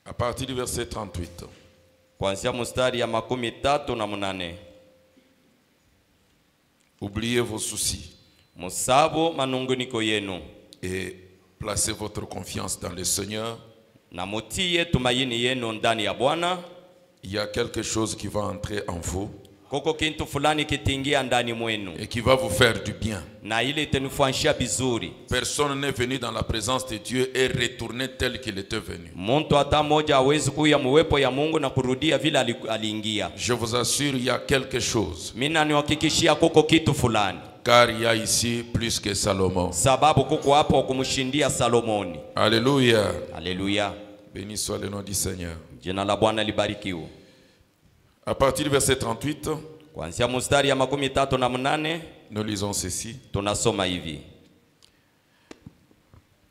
À partir du verset 38. Kuanzia mstari ya 38. Oubliez vos soucis Musabo manunguniko yenu et placez votre confiance dans le Seigneur. na mutie tumaini yenu ndani ya Bwana. Il y a quelque chose qui va entrer en vous Koko kintu fulani kitingia ndani mwenu et qui va vous faire du bien. na ile itenufanyisha bizuri. Personne n'est venu dans la présence de Dieu et retourné tel qu'il était venu. Muntu hata moja hawezi kuya muwepo ya Mungu na kurudia vile aliingia. Je vous assure, il y a quelque chose. Mina niwahakikishia koko kitu fulani. Car il y a ici plus que Salomon. Sababu kuko hapo kumshindia Salomoni. Alléluia. Alléluia. Béni soit le nom du Seigneur. Jina la Bwana libarikiwe. À partir du verset 38, Kuanzia mstari ya 38 nous lisons ceci. tunasoma hivi.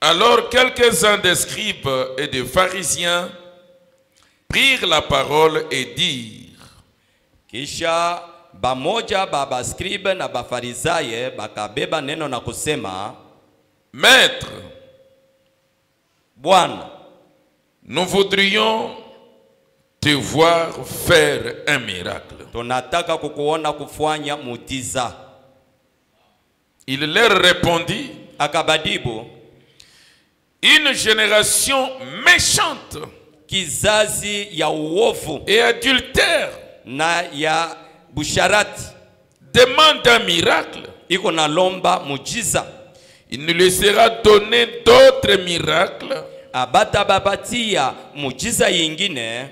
Alors quelques-uns des scribes et des pharisiens prirent la parole et dirent: Kisha bamoja baba scribe na bafarisaye bakabeba neno na kusema, Maître, Bwana, nous voudrions te voir faire un miracle. tunataka kukuona kufanya muujiza. Il leur répondit: Akabadibu, une génération méchante kizazi ya uovu et adultère na ya busharati demande un miracle. iko na lomba muujiza. Il ne lui sera donné d'autres miracles Abata bapatia muujiza yingine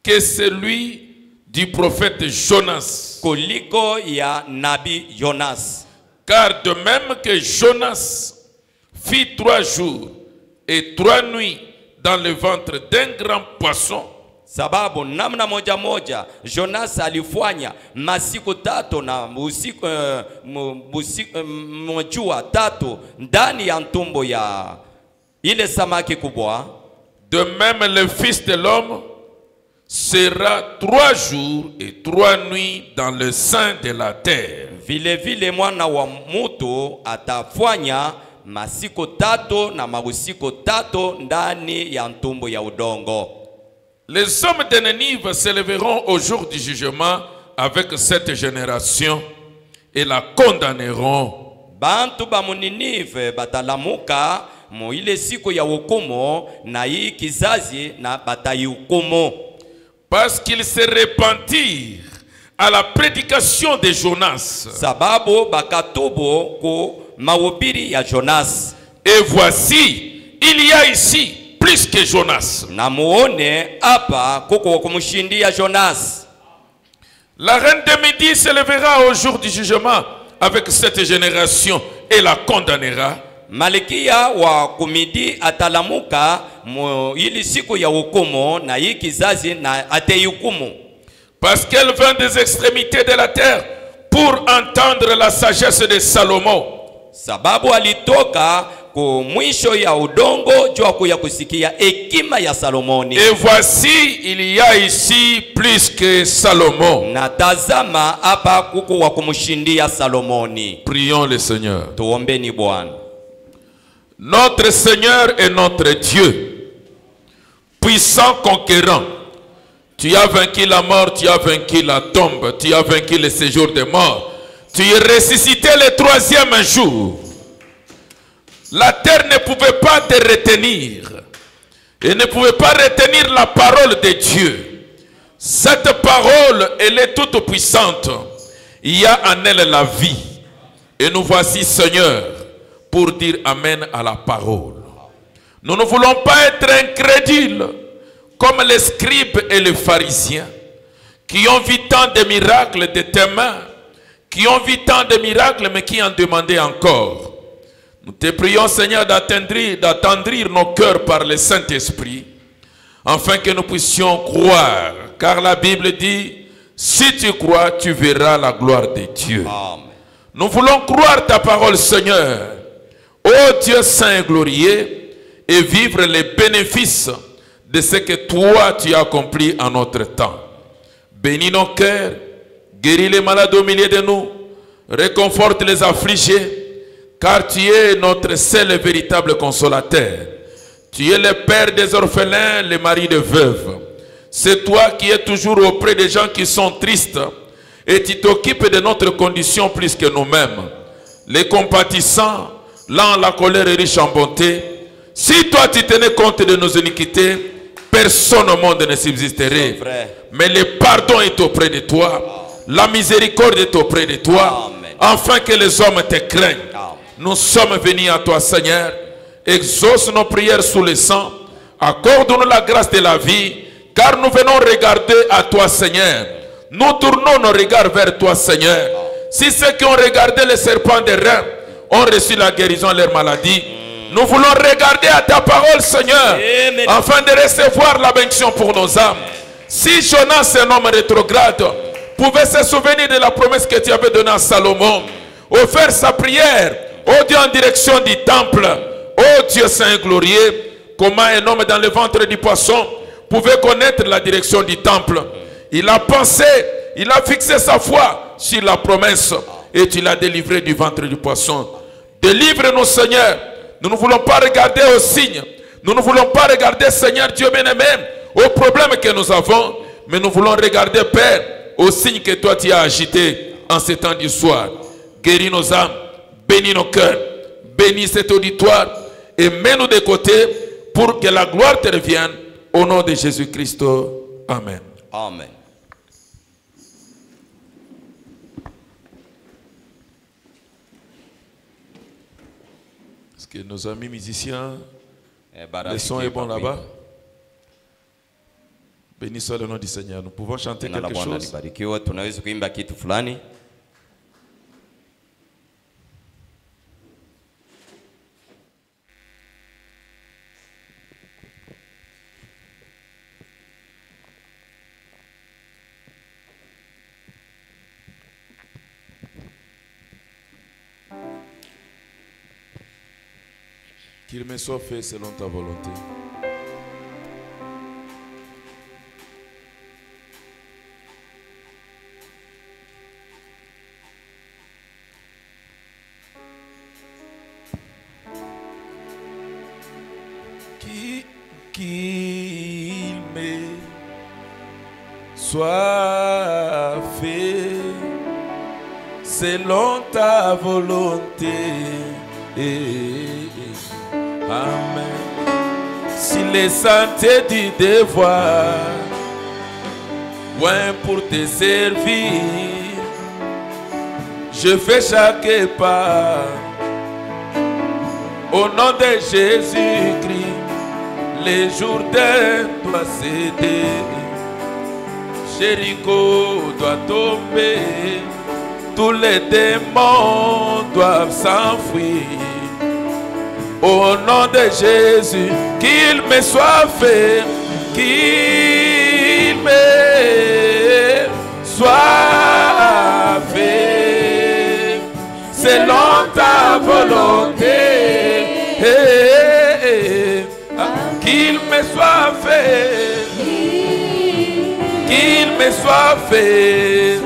que celui du prophète Jonas. kuliko ya nabi Jonas. Car de même que Jonas fit 3 jours et 3 nuits dans le ventre d'un grand poisson, Sababu namna moja moja Jonas alifanya masiku 3 na mojua 3 ndani ya ntumbo ya ile samaki kubwa, de même le Fils de l'homme sera 3 jours et 3 nuits dans le sein de la terre. vile vile mwana wa mutu atafanya masiku 3 na mausiku 3 ndani ya ntumbo ya udongo. Les hommes de Ninive s'élèveront au jour du jugement avec cette génération et la condamneront. Bantu ba Muninive batalamuka mu ile siku ya hukumu na hii kizazi na batayihukumu. Parce qu'ils se repentirent à la prédication de Jonas. Sababu bakatubu ku mahubiri ya Jonas. Et voici, il y a ici plus que Jonas. Na muone hapa kuko kumshindia Jonas. La reine de Midi s'élèvera au jour du jugement avec cette génération et la condamnera. Malikia wa kumidi atalamuka mu ili siku ya hukumu na hii kizazi na ateihukumu. Parce qu'elle vint des extrémités de la terre pour entendre la sagesse de Salomon. Sababu alitoka ku mwisho ya udongo jua kuya kusikia hekima ya Salomoni. Et voici, il y a ici plus que Salomon. Na tazama hapa kuko wa kumshindia Salomoni. Prions le Seigneur. Tuombeni Bwana. Notre Seigneur et notre Dieu, puissant conquérant, tu as vaincu la mort, tu as vaincu la tombe, tu as vaincu le séjour des morts. Tu es ressuscité le 3e jour. La terre ne pouvait pas te retenir et ne pouvait pas retenir la parole de Dieu. Cette parole, elle est toute puissante. Il y a en elle la vie. Et nous voici, Seigneur, pour dire Amen à la parole. Nous ne voulons pas être incrédules comme les scribes et les pharisiens qui ont vu tant de miracles de tes mains, qui ont vu tant de miracles mais qui en demandaient encore. Nous te prions, Seigneur, d'attendrir nos cœurs par le Saint-Esprit afin que nous puissions croire, car la Bible dit, si tu crois, tu verras la gloire de Dieu. Amen. Nous voulons croire ta parole, Seigneur, ô Dieu saint et glorieux, et vivre les bénéfices de ce que toi tu as accompli en notre temps. Bénis nos cœurs, guéris les malades au milieu de nous, réconforte les affligés, car tu es notre seul et véritable consolateur. Tu es le père des orphelins, le mari des veuves. C'est toi qui es toujours auprès des gens qui sont tristes et tu t'occupes de notre condition plus que nous-mêmes. Les compatissants, lents la colère est riche en bonté. Si toi tu tenais compte de nos iniquités, personne au monde ne subsisterait. Mais le pardon est auprès de toi. La miséricorde est auprès de toi. Afin que les hommes te craignent. Nous sommes venus à toi, Seigneur. Exauce nos prières sous le sang. Accorde-nous la grâce de la vie. Car nous venons regarder à toi, Seigneur. Nous tournons nos regards vers toi, Seigneur. Si ceux qui ont regardé les serpents des reins ont reçu la guérison de leur maladie, nous voulons regarder à ta parole, Seigneur, afin de recevoir la bénédiction pour nos âmes. Si Jonas, un homme rétrograde, pouvait se souvenir de la promesse que tu avais donnée à Salomon, offrir sa prière, ô Dieu, en direction du temple, ô Dieu saint et glorieux, comment un homme dans le ventre du poisson pouvait connaître la direction du temple. Il a pensé, il a fixé sa foi sur la promesse et tu l'as délivré du ventre du poisson. Délivre-nous, Seigneur. Nous ne voulons pas regarder aux signes. Nous ne voulons pas regarder, Seigneur Dieu bien-aimé, aux problèmes que nous avons, mais nous voulons regarder, Père, aux signes que toi tu as agités en ce temps du soir. Guéris nos âmes, bénis nos cœurs, bénis cet auditoire et mets-nous de côté pour que la gloire te revienne. Au nom de Jésus-Christ. Amen. Amen. Est-ce que nos amis musiciens, le son est bon là-bas? Béni soit le nom du Seigneur. Nous pouvons chanter quelque chose. Tunaweza kuimba kitu fulani. Qu'il me soit fait selon ta volonté. Qu'il me soit fait selon ta volonté. Amen. Si les santé du devoir, loin pour te servir, je fais chaque pas au nom de Jésus-Christ. Les Jourdains doivent céder, Jéricho doit tomber, tous les démons doivent s'enfuir. Au nom de Jésus, qu'il me soit fait, qu'il me soit fait, selon ta volonté. Qu'il me soit fait, qu'il me soit fait,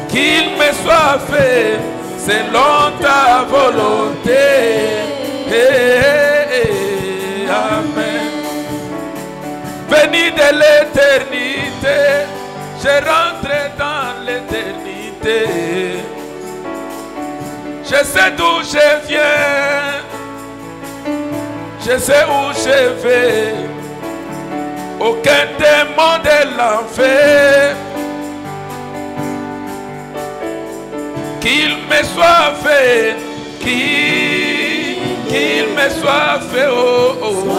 qu'il me soit fait, selon ta volonté. Amen. Venu de l'éternité, je rentre dans l'éternité. Je sais d'où je viens, je sais où je vais. Aucun démon de l'enfer qu'il me soit fait, qu'il me soit fait, oh, oh.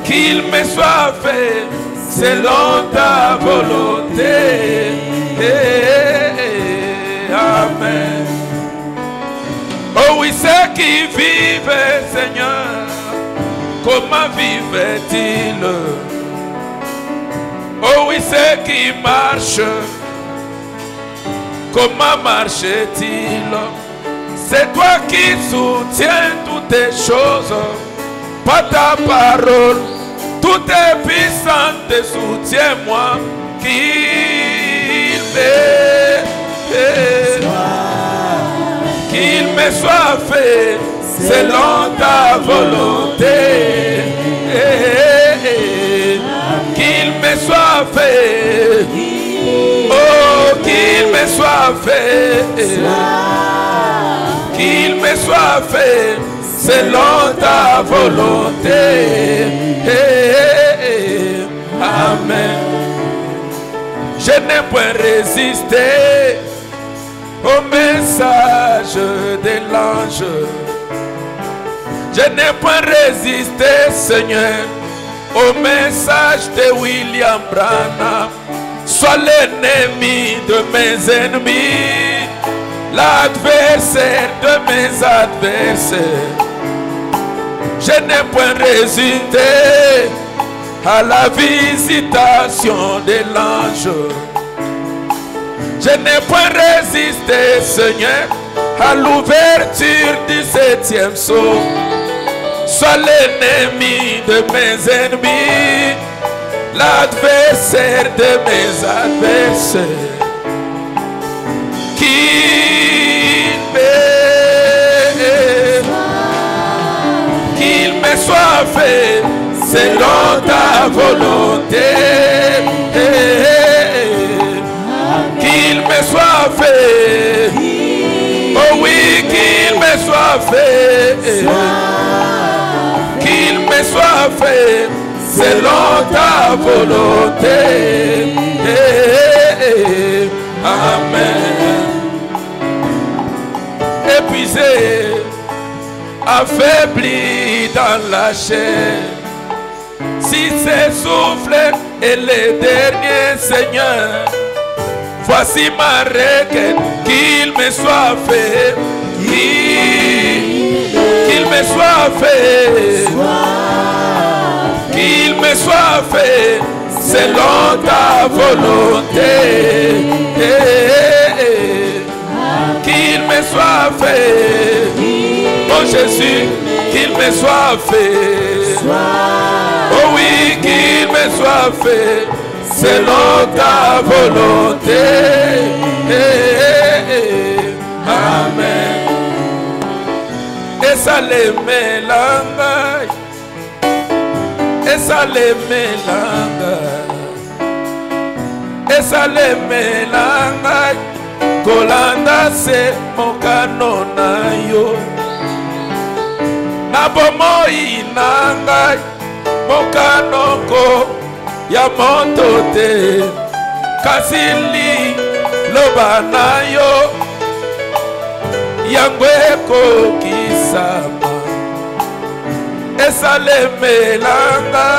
Qu'il me soit fait selon ta volonté. Amen. Oh oui, ceux qui vivent, Seigneur, comment vivent-ils? Oh oui, ceux qui marchent, comment marchent-ils? C'est toi qui soutiens toutes les choses. Par ta parole, tout est puissant, soutiens-moi. me soit fait selon ta volonté. Qu'il me soit fait. Oh, qu'il me soit fait. Qu'il me soit fait selon ta volonté. Amen. Je n'ai point résisté au message de l'ange. Je n'ai point résisté, Seigneur, au message de William Branham. Sois l'ennemi de mes ennemis, l'adversaire de mes adversaires. Je n'ai point résisté à la visitation de l'ange. Je n'ai point résisté, Seigneur, à l'ouverture du 7e sceau. Sois l'ennemi de mes ennemis, l'adversaire de mes adversaires. Qu'il me soit fait selon ta volonté. Qu'il me soit fait. Oh oui, qu'il me soit fait. Qu'il me soit fait selon ta volonté. Amen. Épuisé, affaibli dans la chair, si ce souffle est le dernier, Seigneur, voici ma requête, qu'il me soit fait, qu'il me soit fait, qu'il me soit fait selon ta volonté. Qu'il me soit fait, oh Jésus, qu'il me soit fait. Oh oui, qu'il me soit fait selon ta volonté. Amen. Et ça les mélange, et ça les mélange, et ça les mélange. Kolanda se mokano na yo, na bomoi nanga mokano ko ya moto te, kasili loba na yo yangwe ko kisama. Esale melanga,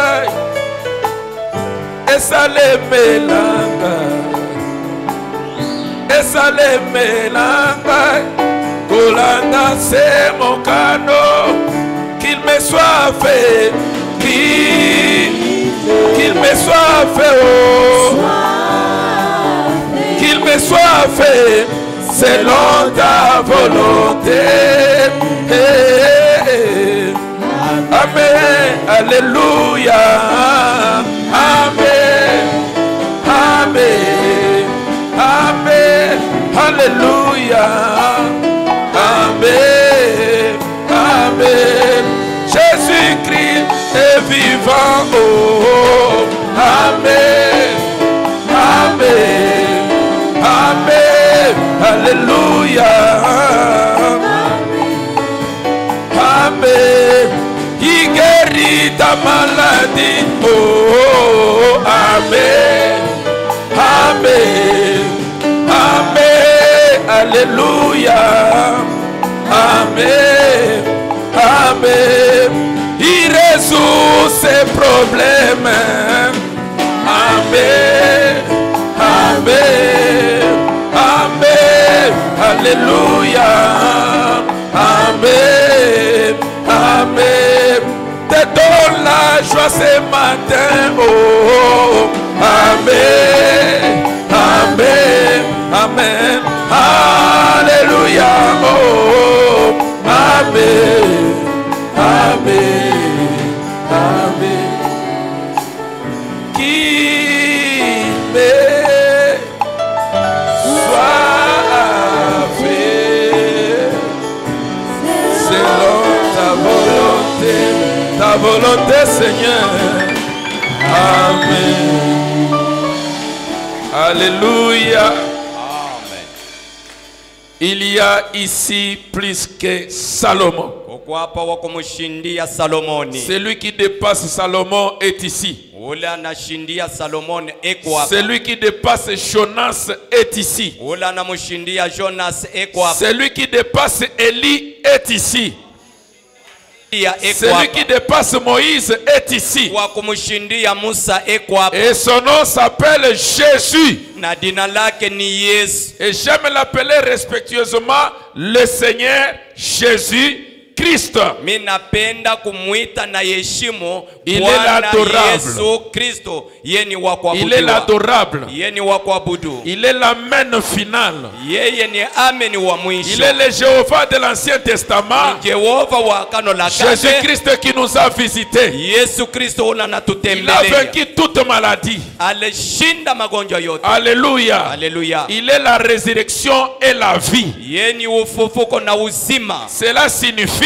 esale melanga, esale melanga, kolanda se mokano, qu'il me soit fait, qu'il me soit fait, oh, qu'il me soit fait selon ta volonté. Amen, alléluia, amen, amen, amen, alléluia, amen, amen. Jésus-Christ est vivant, oh, amen, amen, amen, alléluia, amen. Il guérit ta maladie, oh, amen, amen, amen, alléluia, amen, amen. Il résout ses problèmes, amen, amen, amen, alléluia, amen, amen. Te donne la joie ce matin, oh, amen, amen, amen, alléluia, oh, amen, amen, amen. Qu'il me soit fait volonté, Seigneur. Amen. Alléluia. Amen. Il y a ici plus que Salomon. Uko hapa wa kumshindia Salomoni. Celui qui dépasse Salomon est ici. Ule anashindia Salomoni eko hapa. Celui qui dépasse Jonas est ici. Ule anamshindia Jonas eko hapa. Celui qui dépasse Élie est ici. Celui qui dépasse Moïse est ici. Wa kumshindia Musa eko hapa. Et son nom s'appelle Jésus. Na jina lake ni Yesu. Et j'aime l'appeler respectueusement le Seigneur Jésus Christ. Minapenda kumuita na heshima Bwana Yesu Kristo. Yeye wa kuabudu. Il est l'adorable. Yeye wa kuabudu. Il est l'amen final. Yeye ni amen wa mwisho. Il est le Jéhovah de l'Ancien Testament. Jehova wa Agano la Kale. Jésus Christ qui nous a visités. Yesu Kristo Il a anatutembelea. vaincu toute maladie. Alishinda magonjwa yote. Alléluia. Alléluia. Il est la résurrection et la vie. Yeye ni ufufuko na uzima. Cela signifie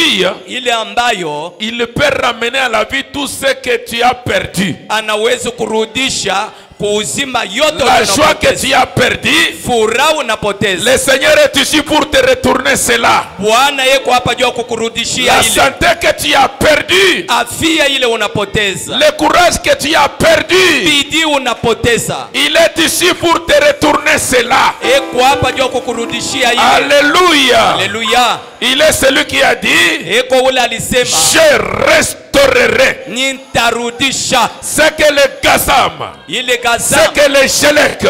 ile ambayo il peut ramener à la vie tout ce que tu as perdu. Anaweza kurudisha kuuzima yote la joie que tu as perdu. Furaha unapoteza. Le Seigneur est ici pour te retourner cela. Bwana yeko hapa juu kukurudishia la ile. La santé que tu as perdu. Afya ile unapoteza. Le courage que tu as perdu. Bidii unapoteza. Il est ici pour te retourner cela. Yeko hapa juu kukurudishia ile. Alléluia. Alléluia. Il est celui qui a dit, yeko ule alisema, je restaurerai nitarudisha ce que les Gazam, ce que les Jelek,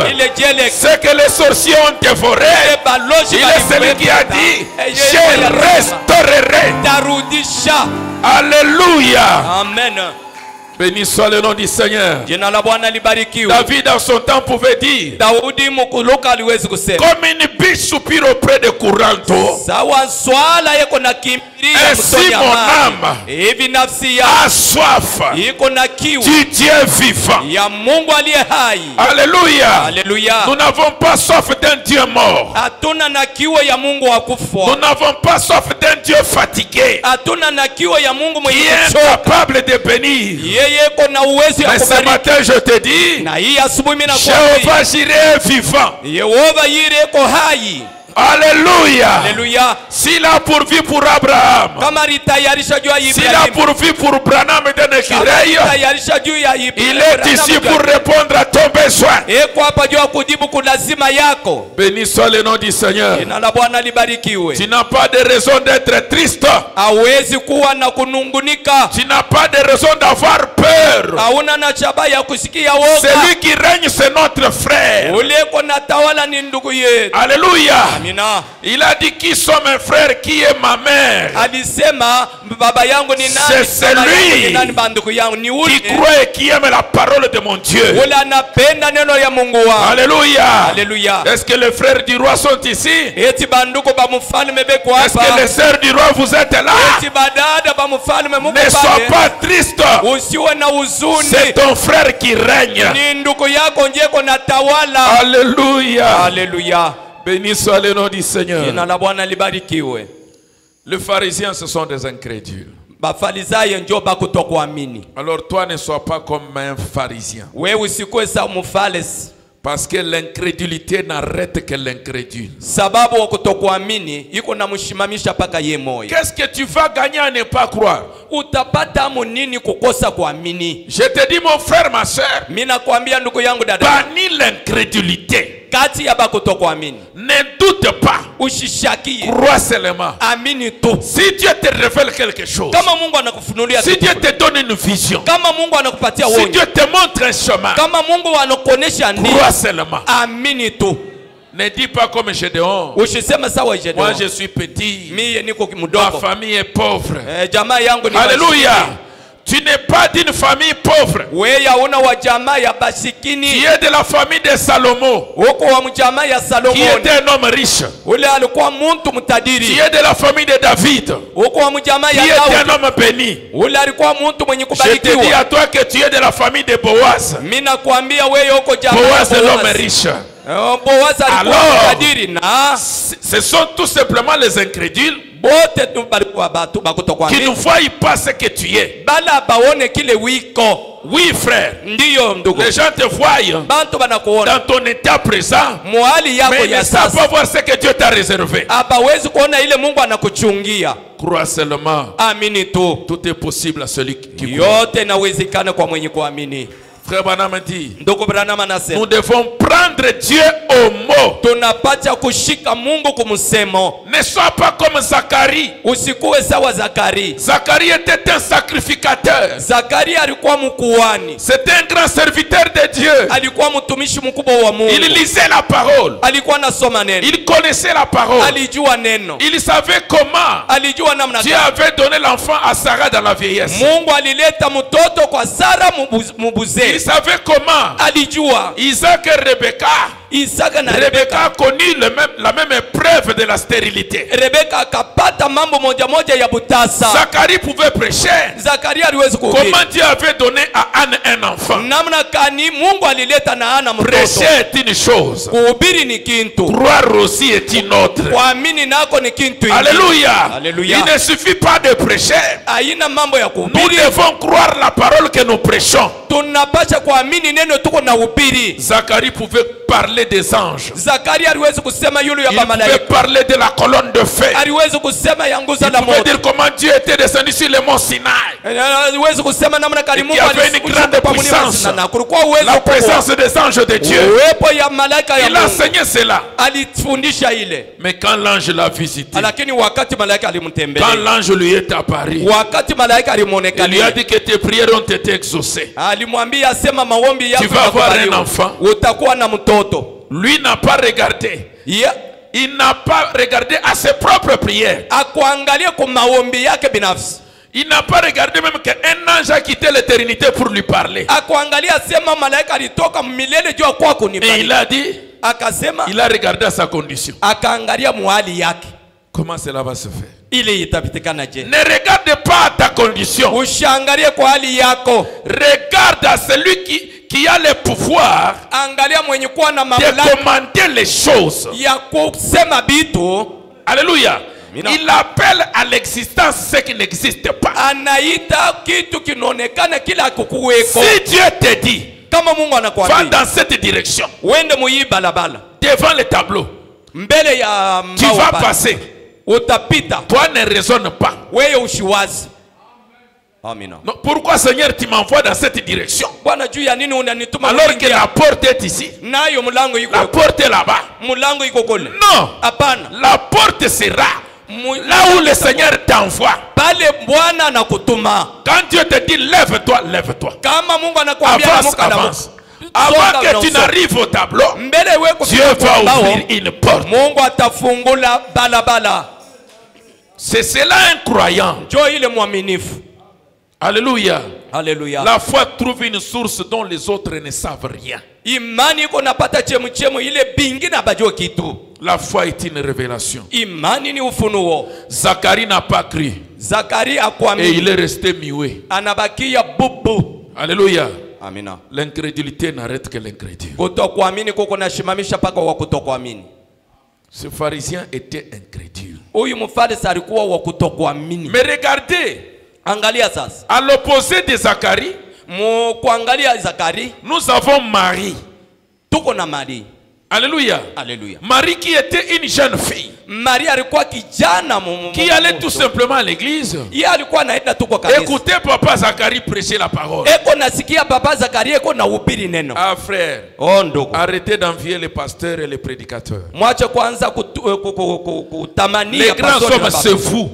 ce que les sorciers ont dévoré. Il est celui qui a dit, je restaurerai. Alléluia. Amen. Béni soit le nom du Seigneur. David en son temps pouvait dire, comme une biche soupire auprès de courants d'eau, ainsi mon âme a soif du Dieu vivant. Alléluia. Nous n'avons pas soif d'un Dieu mort. Nous n'avons pas soif d'un Dieu fatigué qui est incapable de bénir. Mais ce matin je te dis, Jéhovah Jireh vivant. Alléluia. Alléluia. S'il a pourvu pour Abraham, s'il a pourvu pour Branham de Nekireya, il est ici pour répondre à ton besoin. Béni soit le nom du Seigneur. Tu n'as pas de raison d'être triste. Tu n'as pas de raison d'avoir peur. Celui qui règne, c'est notre frère. Alléluia. Il a dit, qui sont mes frères, qui est ma mère? C'est celui qui croit et qui aime la parole de mon Dieu. Alléluia. Est-ce que les frères du roi sont ici? Est-ce que les sœurs du roi vous êtes là? Ne sois pas triste. C'est ton frère qui règne. Alléluia. Béni soit le nom du Seigneur. Les pharisiens, ce sont des incrédules. Alors toi, ne sois pas comme un pharisien. Parce que l'incrédulité n'arrête que l'incrédule. Qu'est-ce que tu vas gagner à ne pas croire? Je te dis, mon frère, ma soeur, bannis l'incrédulité. Ne doute pas. Crois seulement. Si Dieu te révèle quelque chose, si Dieu te donne une vision, si Dieu te montre un chemin, crois seulement. Ne dis pas comme Gédéon. Moi je suis petit. Ma famille est pauvre. Alléluia. Tu n'es pas d'une famille pauvre. Tu es de la famille de Salomon, qui était un homme riche. Tu es de la famille de David, qui était un homme béni. Je te dis à toi que tu es de la famille de Boaz. Boaz est l'homme riche. Alors, ce sont tout simplement les incrédules qui ne voient pas ce que tu es. Oui, frère. Les gens te voient dans ton état présent, mais ils ne savent pas voir ce que Dieu t'a réservé. Crois seulement. Tout est possible à celui qui croit. Frère Branham dit, nous devons prendre Dieu au mot. Ne sois pas comme Zacharie. Zacharie était un sacrificateur. C'était un grand serviteur de Dieu. Il lisait la parole. Il connaissait la parole. Il savait comment Dieu avait donné l'enfant à Sarah dans la vieillesse. Il savait comment Isaac et Rebecca a connu la même épreuve de la stérilité. Zacharie pouvait prêcher comment Dieu avait donné à Anne un enfant. Prêcher est une chose, croire aussi est une autre. Alléluia. Il ne suffit pas de prêcher. Nous devons croire la parole que nous prêchons. Zacharie pouvait parler des anges. Il pouvait parler de la colonne de feu. Il pouvait dire comment Dieu était descendu sur le mont Sinaï. Il y avait une grande puissance. La présence des anges de Dieu. Il a enseigné cela. Mais quand l'ange l'a visité, quand l'ange lui est apparu, il lui a dit que tes prières ont été exaucées. Tu vas avoir un enfant. Lui n'a pas regardé. Il n'a pas regardé à ses propres prières. Il n'a pas regardé même qu'un ange a quitté l'éternité pour lui parler. Et il a dit, il a regardé à sa condition. Comment cela va se faire? Ne regarde pas à ta condition. Regarde à celui qui a le pouvoir de commander les choses. Alléluia. Il appelle à l'existence ce qui n'existe pas. Si Dieu te dit, va dans cette direction, devant le tableau, tu vas passer. Toi ne raisonne pas. Non, pourquoi Seigneur tu m'envoies dans cette direction alors que la porte est ici? La porte est là-bas. Non, la porte sera là où le Seigneur t'envoie. Quand Dieu te dit lève-toi, lève-toi. Avance, avance. Avant que tu n'arrives au tableau, Dieu va ouvrir une porte. C'est cela un croyant. Alléluia. Alléluia. La foi trouve une source dont les autres ne savent rien. La foi est une révélation. Zacharie n'a pas cru. Et il est resté muet. Alléluia. Amina. L'incrédulité n'arrête que l'incrédule. Ce pharisien était incrédule. Mais regardez, à l'opposé de Zacharie, nous avons Marie. Alléluia. Alléluia. Marie qui était une jeune fille, qui allait tout simplement à l'église. Écoutez papa Zacharie prêcher la parole. Ah frère, arrêtez d'envier les pasteurs et les prédicateurs. Les grands hommes c'est vous.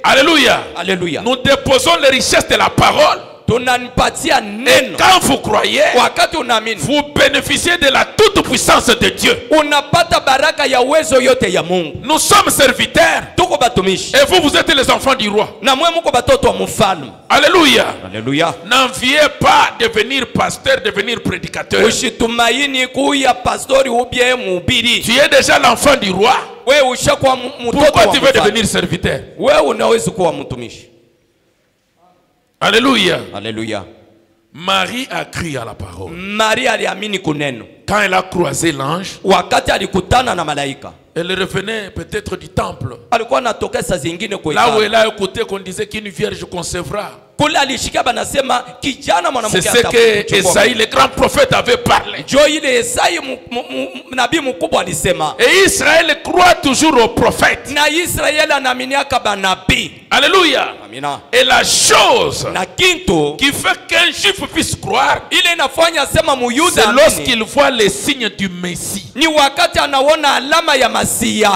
Alléluia. Alléluia. Nous déposons les richesses de la parole. Et quand vous croyez, vous bénéficiez de la toute puissance de Dieu. Nous sommes serviteurs. Et vous, vous êtes les enfants du roi. Alléluia. Alléluia. N'enviez pas devenir pasteur, devenir prédicateur. Tu es déjà l'enfant du roi. Pourquoi tu veux devenir serviteur? Alléluia. Alléluia. Alléluia. Marie a cru à la parole. Maria aliamini kuneno. Quand elle a croisé l'ange, Wakati alikutana na malaika, elle revenait peut-être du temple. alikuwa anatoka saa zingine kwa Là où hekalu. elle a écouté qu'on disait qu'une vierge concevra. Kule alishikia banasema kijana C'est mwanamke ce que atachukua. Esaïe, le grand prophète, avait parlé. Jo ile Yesaya nabii mkubwa alisema. Et Israël croit toujours aux prophètes. Na Israeli anaaminiaka banabii. Alléluia. Amina. Et la chose Na kintu qui fait qu'un juif puisse croire, ile inafanya sema Muyuda c'est amini, lorsqu'il voit les signes du Messie. ni wakati anaona alama ya Masia.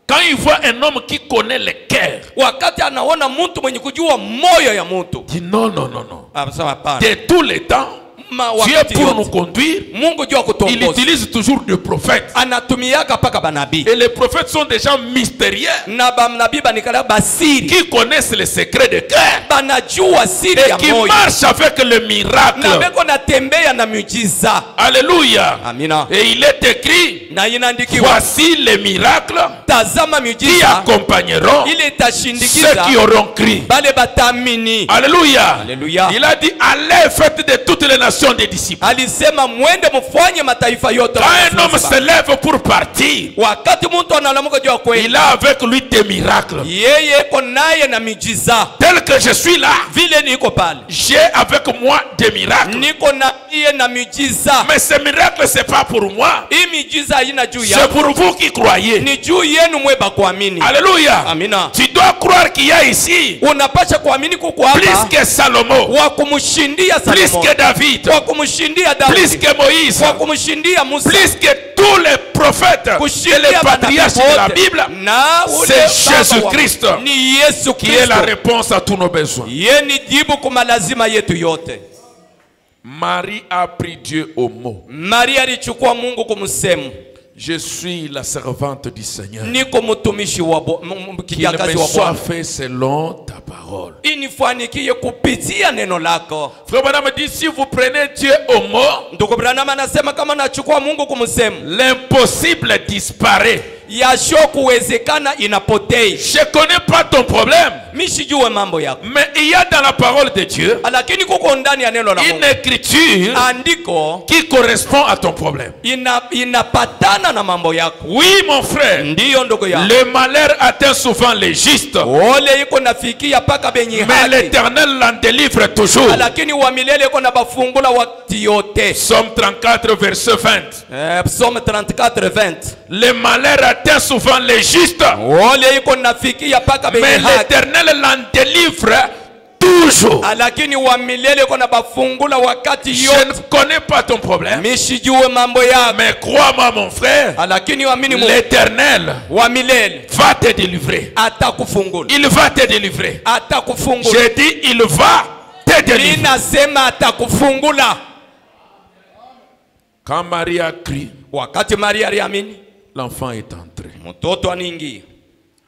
Quand il voit un homme qui connaît le cœur, Wakati anaona mtu mwenye kujua moyo ya mtu. il dit non, non, non, non. Anasema hapana. De tous les temps, Dieu Wakati pour nous yote conduire, Mungu jua il kutongoza. utilise toujours des prophètes. Anatumiaka paka banabii. Et les prophètes sont des gens mystérieux Na banabii banikala basiri. qui connaissent les secrets de cœur Banajua siri et ya qui moyo. marchent avec le Na miracle. beko natembea na miujiza. Alléluia. Amina. Et il est écrit, Na inaandikiwa voici les miracles tazama qui miujiza accompagneront ile ceux itashindikiza qui auront cru. bale batamini. Alléluia. Alléluia. Il a dit, allez, faites de toutes les nations des disciples. Alisema mwende mfanye mataifa yote. Quand un homme se lève pour partir, Wakati mtu analamuka jua il kweli, a avec lui des miracles. yeye iko naye na miujiza. Tel que je suis là, Vile niko pale, j'ai avec moi des miracles. niko na iye na miujiza. Mais ces miracles, c'est pas pour moi. Hii miujiza haina juu C'est ya, pour vous qui croyez. ni juu yenu mweba kuamini. Alléluia. Amina. Tu dois croire qu'il y a ici Unapasha kuamini kuko plus hapa que Salomon, wa kumshindia plus Salomo, que David, wa kumshindia plus Daudi, que Moïse, wa kumshindia Musa, plus que tous les prophètes et les kushindia patriarches de la Bible. na ule C'est baba Jésus-Christ wa- ni Yesu qui est la Kristo. réponse à tous nos besoins. Yeye ni jibu kwa malazima yetu yote. Marie a pris Dieu au mot. Maria alichukua Mungu kumsemu. Je suis la servante du Seigneur. Niko mtumishi wa Qu'il me kijakazi wa soit Bwana. fait selon ta parole. Inifanikie kupitia neno lako. Frère Branham me dit, si vous prenez Dieu au mot, Ndugu Branham anasema kama nachukua Mungu kumsemu, l'impossible disparaît. yasho kuwezekana inapotei. Je connais pas ton problème, Mimi sijue mambo yako. mais il y a dans la parole de Dieu Lakini kuko ndani ya neno la une Mungu. écriture Andiko qui correspond à ton problème. inapatana na mambo yako. Oui, mon frère, Ndiyo ndugu yangu. le malheur atteint souvent les justes, Ole iko nafikia paka benye mais haki. l'Éternel l'en délivre toujours. Lakini wa milele iko na bafungula wakati yote. Psaume 34, verset 20. Psaume 34:20. Le malheur atteint souvent les justes, Ole iko nafikia paka benye mais haki. l'Éternel l'en délivre toujours. Lakini wa milele iko na bafungula wakati Je yote. ne connais pas ton problème, Mimi sijue mambo yako. mais crois-moi, mon frère, Lakini waamini Mungu l'Éternel wa milele va te délivrer. atakufungula. Il va te délivrer. Atakufungula. J'ai dit, il va te délivrer. Ninasema atakufungula. Quand Marie a crié, Wakati Maria aliamini, l'enfant est entré. mtoto anaingia.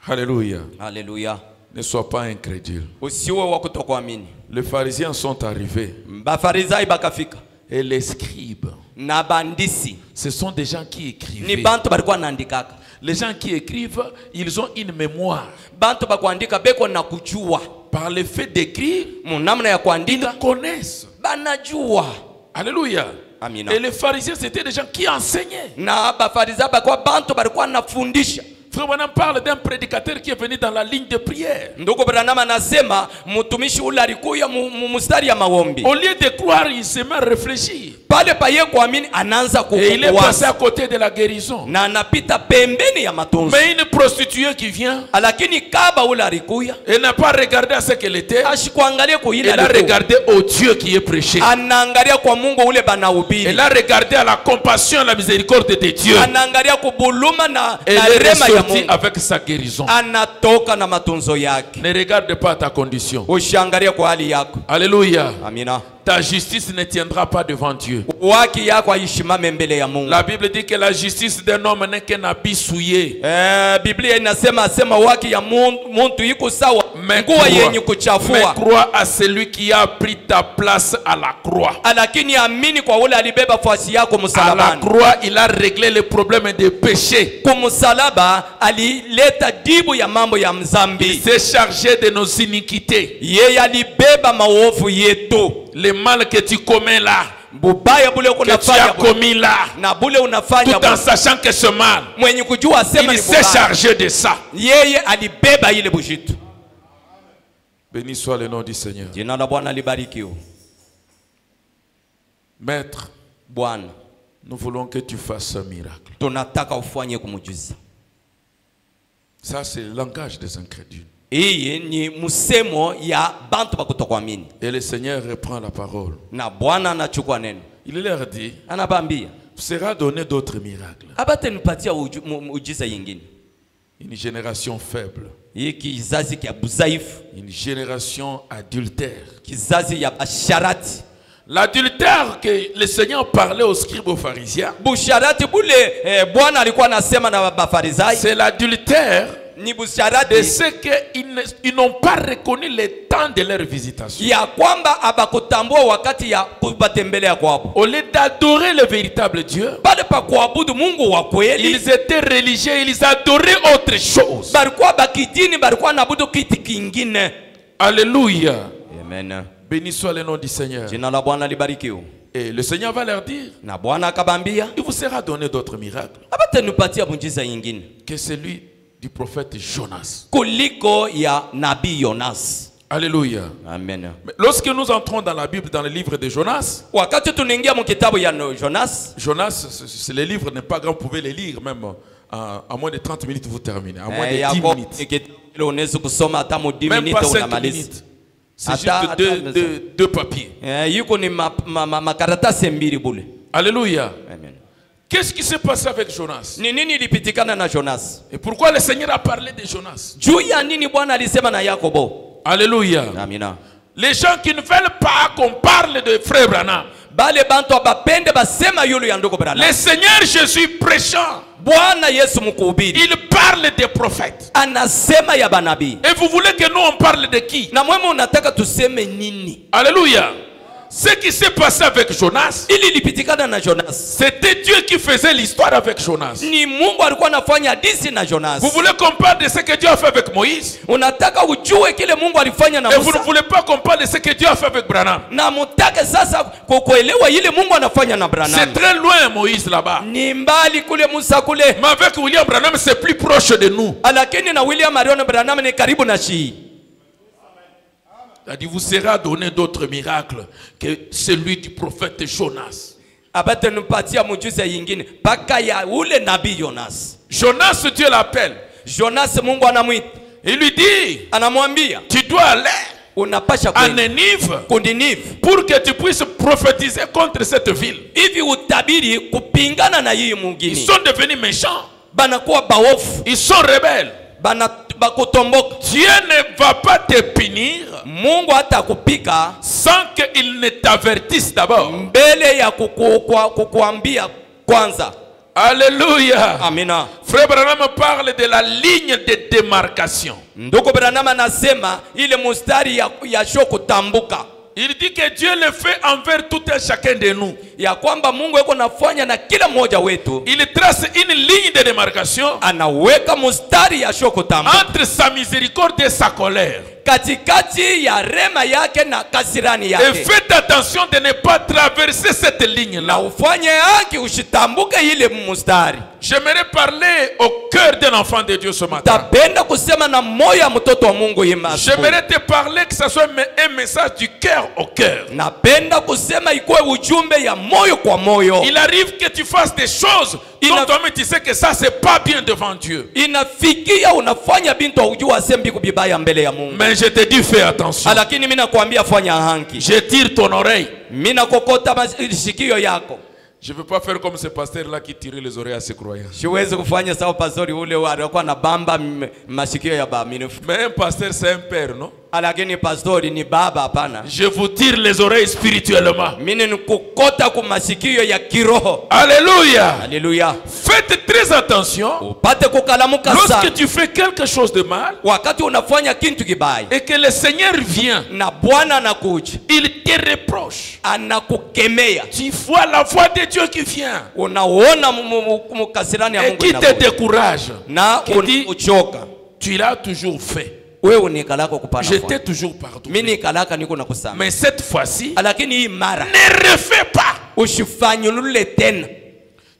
Alléluia. Haleluya. Ne sois pas incrédule. Usiwe wa kutokuamini. Les pharisiens sont arrivés Bafarisayo bakafika et les scribes, na bandisi ce sont des gens qui ni écrivent. bantu balikuwa naandikaka. Les gens qui écrivent, ils ont une mémoire. Bantu bakuandika beko na kujua. Par le fait d'écrire, Munamna ya ils kuandika connaissent. banajua. Alléluia. Amina. Et les pharisiens, c'était des gens qui enseignaient. Na bafarisayo bakuwa bantu balikuwa nafundisha. Frère Branham parle d'un prédicateur qui est venu dans la ligne de prière. Ndugu Branham anasema mtumishi ule alikuya mustari ya maombi. Au lieu de croire, il se met à réfléchir. Pale pa yeye kuamini anaanza Et il est passé à kuwaza. côté de la guérison. Na anapita pembeni ya matunzo. Mais une prostituée qui vient, Lakini kaba ule alikuya elle n'a pas regardé à ce qu'elle était. ashikuangalia kuile Elle a alikuwa. regardé au Dieu qui est prêché. Anaangalia kwa Mungu ule banahubiri. Elle a regardé à la compassion, à la miséricorde de Dieu. Anaangalia kubuluma na Elle est rema ya ressortie Mungu. avec sa guérison. Anatoka na matunzo yake. Ne regarde pas ta condition. Ushangalia kwa hali yako. Alléluia. Amina. Ta justice ne tiendra pas devant Dieu. Waki yako aishimame mbele ya Mungu. La Bible dit que la justice d'un homme n'est qu'un habit souillé. Biblia inasema waki ya muntu iko sawa nguo yenye kuchafua. Mais crois à celui qui a pris ta place à la croix. Lakini amini kwa ule alibeba fasi yako À la msalabani. croix, il a réglé les problèmes de péché. Kumsalaba alileta jibu ya mambo ya Il mzambi. s'est chargé de nos iniquités. Yeye alibeba maovu yetu. le mal que tu commets là, bubaya bule que tu as commis là, na bule unafanya tout en sachant que ce mal, mwenye kujua sema il s'est chargé de ça. Yeye alibeba ile bujitu. Béni soit le nom du Seigneur. Jina la Bwana libarikiwe. Maître, Bwana, nous voulons que tu fasses un miracle. tunataka ufanye kumujiza. Ça, c'est le langage des incrédules. Hii ni musemo ya bantu bakutokuamini. Et le Seigneur reprend la parole. Na Bwana anachukua neno. Il leur dit, Anabambia, sera donné d'autres miracles. abate nipatia ujiza yingine. Une génération faible. Hii kizazi kia buzaifu. Une génération adultère. Kizazi ya basharati. L'adultère que le Seigneur parlait aux scribes, aux pharisiens, Busharati bule Bwana alikuwa anasema na Bafarisayo. c'est l'adultère Ni busharati de ceux qu'ils n'ont pas reconnu le temps de leur visitation. ya kwamba abakutambua wakati ya kubatembelea kwao. Au lieu d'adorer le véritable Dieu, Bale pa kuabudu Mungu wa kweli, ils étaient religieux, ils adoraient autre chose. balikuwa bakidini, balikuwa naabudu kitu kingine. Alléluia. Amen. Béni soit le nom du Seigneur. Jina la Bwana libarikiwe. Et le Seigneur va leur dire, Na Bwana akabambia, il vous sera donné d'autres miracles abate nipatia muujiza nyingine que celui du prophète Jonas. kuliko ya nabii Yonas. Alléluia. Amen. Mais lorsque nous entrons dans la Bible, dans le livre de Jonas, Wakati tunaingia mu kitabu ya Jonas, Jonas, c'est le livre n'est pas grand, vous pouvez le lire même en moins de 30 minutes, vous terminez. En moins de 10 minutes. unaweza kusoma hata mu 10 Même pas minutes 5 unamaliza. minutes. C'est juste deux papiers. Yuko ni makaratasi mbili bule. Alléluia. Amen. Qu'est-ce qui s'est passé avec Jonas? Ni nini ilipitikana na Jonas? Et pourquoi le Seigneur a parlé de Jonas? Juu ya nini Bwana alisema na Yakobo? Alléluia. Amina. Les gens qui ne veulent pas qu'on parle de frère Branham. Bale bantu abapende basema yulu ya ndugu Branham. Le Seigneur Jésus prêchant, Bwana Yesu mkuhubiri, il parle des prophètes. anasema ya banabii. Et vous voulez que nous on parle de qui? Na mwema unataka tuseme nini? Alléluia. Ce qui s'est passé avec Jonas, Ili ilipitikana na Jonas. c'était Dieu qui faisait l'histoire avec Jonas. Ni Mungu alikuwa anafanya hadithi na Jonas. Vous voulez qu'on parle de ce que Dieu a fait avec Moïse? Unataka ujue kile Mungu alifanya na Et vous ne Musa. voulez pas qu'on parle de ce que Dieu a fait avec Branham? Na mutake sasa kuelewa ile Mungu anafanya na C'est Branham. très loin Moïse là-bas. Ni mbali kule Musa kule. Mais avec William Branham, c'est plus proche de nous. Lakini na William Marion Branham ni karibu na shi. Il a dit, vous sera donné d'autres miracles que celui du prophète Jonas. Abate nupatia mujiza yingine paka ya ule nabii Jonas. Jonas, Dieu l'appelle. Jonas Mungu anamwita. Il lui dit, Anamwambia, tu dois aller unapasha à kwenda Nénive Kundinive pour que tu puisses prophétiser contre cette ville. hivi utabiri kupingana na hii Ils mungini. sont devenus méchants. Banakuwa baofu, Ils sont rebelles. bakutomboka. Dieu ne va pas te punir Mungu hata kupika sans qu'il ne t'avertisse d'abord. mbele ya kukuambia kwanza. Alléluia. Amina. Frère Branham parle de la ligne de démarcation. Ndugu Branham anasema ile mustari ya sho kutambuka. Il dit que Dieu le fait envers tout un chacun de nous. Ya kwamba Mungu yuko nafanya na kila mmoja wetu. Il trace une ligne de démarcation Anaweka mustari ya sho kutambuka entre sa miséricorde et sa colère. katikati ya rema yake na kasirani Et yake. faites attention de ne pas traverser cette ligne-là. Na ufanye haki ushitambuke ile mustari. J'aimerais parler au cœur d'un enfant de Dieu ce matin. Tapenda kusema na moyo ya mtoto wa Mungu hima. J'aimerais te parler que ce soit un message du cœur au cœur. Napenda kusema ikuwe ujumbe ya moyo kwa moyo. Il arrive que tu fasses des choses dont toi-même tu sais que ça c'est pas bien devant Dieu. Inafikia unafanya bintu ujua sembi kubibaya mbele ya Mungu. Mais je te dis fais attention. Lakini mimi nakwambia fanya hanki. Je tire ton oreille. Mimi nakokota masikio yako. Je ne veux pas faire comme ce pasteur-là qui tirait les oreilles à ses croyants. Siwezi kufanya sawa pastori ule alikuwa na bamba masikio ya baaminifu. Mais un pasteur c'est un père, non? Lakini pastori ni baba hapana. Je vous tire les oreilles spirituellement. Mimi nikukota kwa masikio ya kiroho. Alléluia. Alléluia. Faites très attention. Upate kukalamuka sana. Lorsque tu fais quelque chose de mal, wakati unafanya kitu kibaya et que le Seigneur vient, na Bwana anakuja, il te reproche. anakukemea. Tu vois la voix de Dieu qui vient Unaona mukasirani ya et Mungu qui te décourage. na Qui dit, uchoka. tu l'as toujours fait. wewe unikalako kupana J'étais toujours pardonné. mimi nikalaka niko na kusama. Mais cette fois-ci, Lakini hii mara ne refais pas. usifanyulule tena.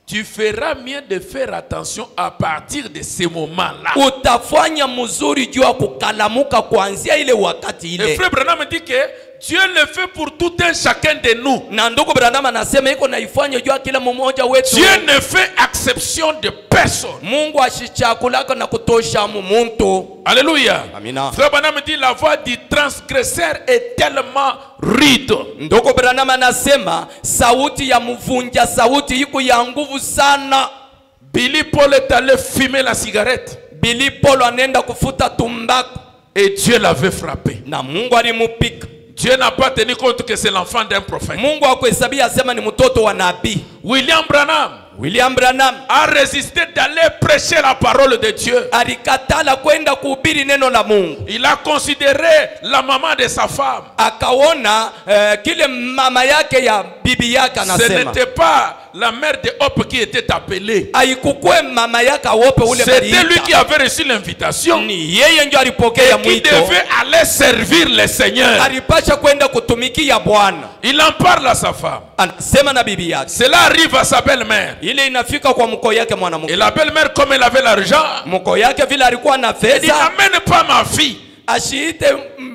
Tu feras mieux de faire attention à partir de ce moment-là. Utafanya mzuri juu ya kukalamuka kuanzia ile wakati ile. Et frère Branham dit que Dieu le fait pour tout un chacun de nous. Na ndugu Branham anasema iko naifanya juu ya kila mmoja wetu. Dieu ne fait exception de personne. Mungu ashichakulaka na kutosha muntu. Alléluia. Amina. Frère Branham dit la voix du transgresseur est tellement rude. Ndugu Branham anasema sauti ya mvunja sauti iko ya nguvu sana. Billy Paul est allé fumer la cigarette. Billy Paul anenda kufuta tumbaku. Et Dieu l'avait frappé. Na Mungu alimupika. Dieu n'a pas tenu compte que c'est l'enfant d'un prophète. Mungu hakuhesabia asema ni mtoto wa nabii. William Branham a résisté d'aller prêcher la parole de Dieu. Alikatala kwenda kuhubiri neno la Mungu. Il a considéré la maman de sa femme. Akaona kile mama yake ya bibi yake anasema. Ce n'était pas la mère de Hope qui était appelée. Haikukwe mama yake Hope ule bali. C'était lui qui avait reçu l'invitation. Ni yeye ndio alipokea mwito. Et qui devait aller servir le Seigneur. Alipasha kwenda kutumikia Bwana. Il en parle à sa femme. Anasema na bibi yake. Cela arrive à sa belle-mère. Ile inafika kwa mko yake mwanamke. Et la belle-mère, comme elle avait l'argent, mko yake vile alikuwa na elle dit, fedha. n'amène pas ma fille. Ashiite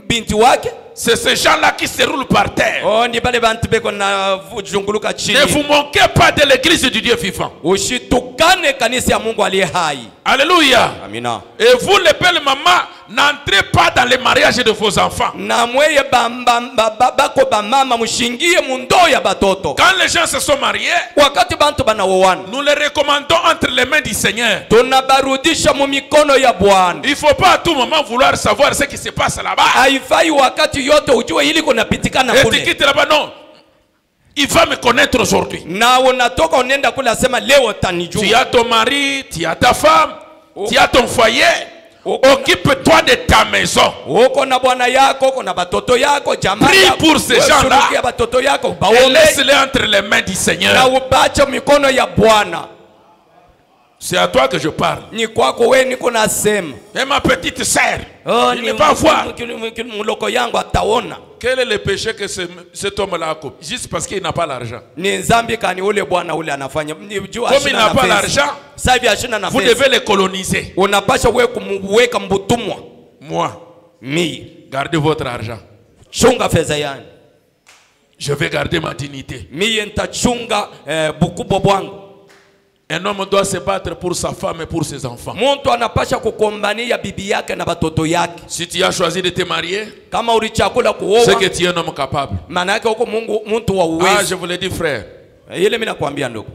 binti wake. C'est ces gens-là qui se roulent par terre. Oh, ni bale bantu beko na junguluka chini. Ne vous moquez pas de l'église du Dieu vivant. Ushitukane kanisa ya Mungu aliye hai. Alléluia. Amina. Et vous les belles mamans, n'entrez pas dans les mariages de vos enfants. Na mweye bako ba mama mushingie mundo ya batoto. Quand les gens se sont mariés, wakati bantu banaoana, nous les recommandons entre les mains du Seigneur. Tunabarudisha mu mikono ya Bwana. Il faut pas à tout moment vouloir savoir ce qui se passe là-bas. Haifai wakati yote ujue ili kunapitikana kule. Et tu quittes là-bas, non. Il va me connaître aujourd'hui. Na unatoka unaenda kule asema leo tanijua. Tu as ton mari, tu as ta femme, tu as ton foyer. Occupe-toi de ta maison. Uko na bwana yako, uko na batoto yako, jamaa yako. Prie pour ces gens-là. Batoto yako, et laisse-les entre les mains du Seigneur. Na ubache mikono ya Bwana. C'est à toi que je parle. Ni kwako wewe niko nasema. Et ma petite sœur, il ne va voir. Muloko yangu ataona. Quel est le péché que cet homme-là a commis? Juste parce qu'il n'a pas l'argent. Ni zambi kani ule bwana ule anafanya. Comme il n'a pas l'argent, vous devez les coloniser. Unapasha wewe kumweka mbutumwa. Moi, gardez votre argent. Chunga fedha yangu. Je vais garder ma dignité. Mie nitachunga bukubwa bwangu. Un homme doit se battre pour sa femme et pour ses enfants. Muntu anapasha kukombania bibi yake na batoto yake. Si tu as choisi de te marier, kama ulichakula kuoa, c'est que tu es un homme capable. Maana yake uko muntu wa uwezo. Ah, je vous l'ai dit, frère. Ile mimi nakwambia ndugu.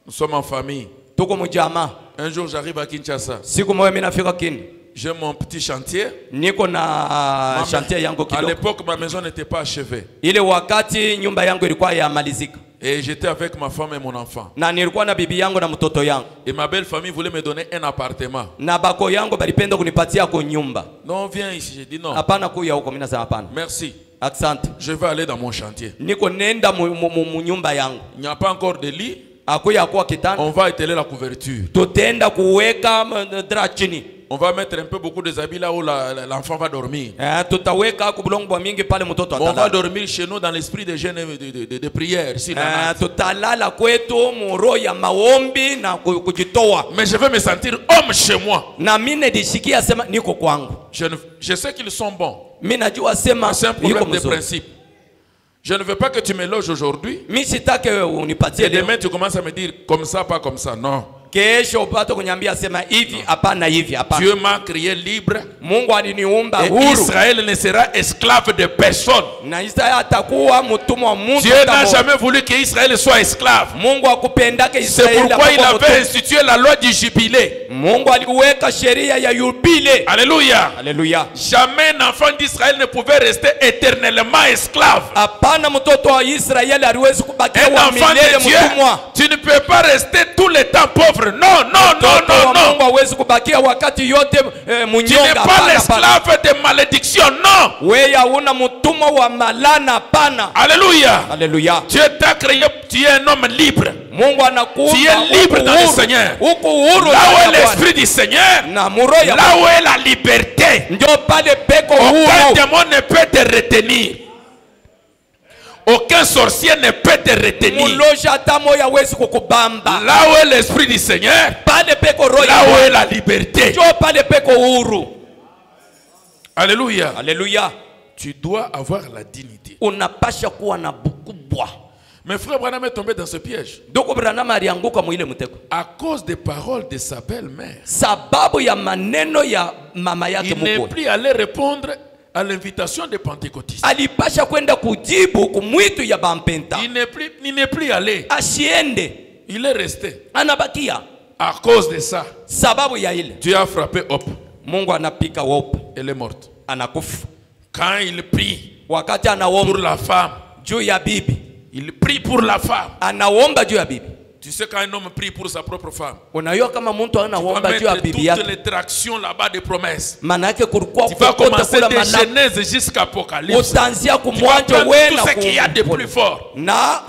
Nous sommes en famille. Tuko mjamaa. Un jour j'arrive à Kinshasa. Siku moja mimi nafika Kini. J'ai mon petit chantier. Niko na chantier yangu kidogo. À l'époque, ma maison n'était pas achevée. Ile wakati nyumba yangu ilikuwa yamalizika. Et j'étais avec ma femme et mon enfant. Na nilikuwa na bibi yangu na mtoto yangu. Et ma belle famille voulait me donner un appartement. Na bako yangu balipenda kunipatia kwa nyumba. Non, viens ici. J'ai dit non. Hapana kuya huko, mimi nasema hapana. Merci. Asante. Je vais aller dans mon chantier. Niko nenda mu nyumba yangu. Il n'y a pas encore de lit. Akuya kwa kitanda. On va étaler la couverture. Tutaenda kuweka drap chini. On va mettre un peu beaucoup de habits là où l'enfant va dormir. Tutaweka kubulongo mingi pale mtoto atalala. On va dormir chez nous dans l'esprit de jeûne et de prière. Tutalala kwetu mu roho ya maombi na kujitoa. Mais je vais me sentir homme chez moi. Na mimi nidishikia sema niko kwangu. Je sais qu'ils sont bons. Mimi najua sema c'est un problème de principe. Je ne veux pas que tu me loges aujourd'hui. Mimi sitaki unipatie leo. Et demain tu commences à me dire comme ça, pas comme ça. Non. Kesho upate kunyambia sema hivi hapana hivi hapana. Dieu m'a créé libre. Mungu aliniumba huru. Et Israël ne sera esclave de personne. Na Israeli atakuwa mtumwa wa Mungu. Dieu n'a jamais voulu que Israël soit esclave. Mungu akupendake Israeli. C'est pourquoi il avait institué la loi du jubilé. Mungu aliweka sheria ya yubile. Alléluia. Alléluia. Jamais un enfant d'Israël ne pouvait rester éternellement esclave. Hapana mtoto wa Israeli aliwezi kubakia milele mtumwa. Tu ne peux pas rester tout le temps pauvre. Non, non, non, non, non. hawezi kubakia wakati yote Tu munyonga. n'es pas l'esclave de malédiction, non. Wewe una mtumwa wa malana, pana. Alléluia. Haleluya. Dieu t'a créé, tu es un homme libre. Mungu anakuumba. Tu es libre dans le Seigneur. Uko huru. Là où est l'esprit du Seigneur, na muroya. là où est la liberté, Ndio pale peko aucun huru. démon ne peut te retenir. Aucun sorcier ne peut te retenir. Mulosha tamo ya wezi kukubamba. Là où est l'esprit du Seigneur, Pale peko roya. là où est la liberté. Ndio pale peko huru. Alléluia. Haleluya. Tu dois avoir la dignité. Unapasha kuwa na bukubwa. Mais frère Branham est tombé dans ce piège Ndugu Branham alianguka mwile mtego. à cause des paroles de sa belle-mère. Sababu ya maneno ya mama yake Il n'est mkubwa. plus allé répondre à l'invitation des pentecôtistes. Alipasha kwenda kujibu kumwitu ya bampenta. Il n'est plus allé. Asiende. Il est resté. Anabakia. À cause de ça, Sababu ya ile. Dieu a frappé Hop. Mungu anapika wope. Elle est morte. Anakufa. Quand il prie Wakati pour anaomba la femme, juu ya bibi. il prie pour la femme. Anaomba juu ya bibi. Tu sais, quand un homme prie pour sa propre femme, Unajua kama mtu tu vas anaomba juu ya mettre bibi toutes yake. les tractions là-bas des promesses. Maana yake kulikuwa Tu vas kokota commencer kula de malako. Genèse jusqu'à Apocalypse. Utaanzia Tu vas kumwanzo prendre wewe tout na ce qu'il y a de plus fort. na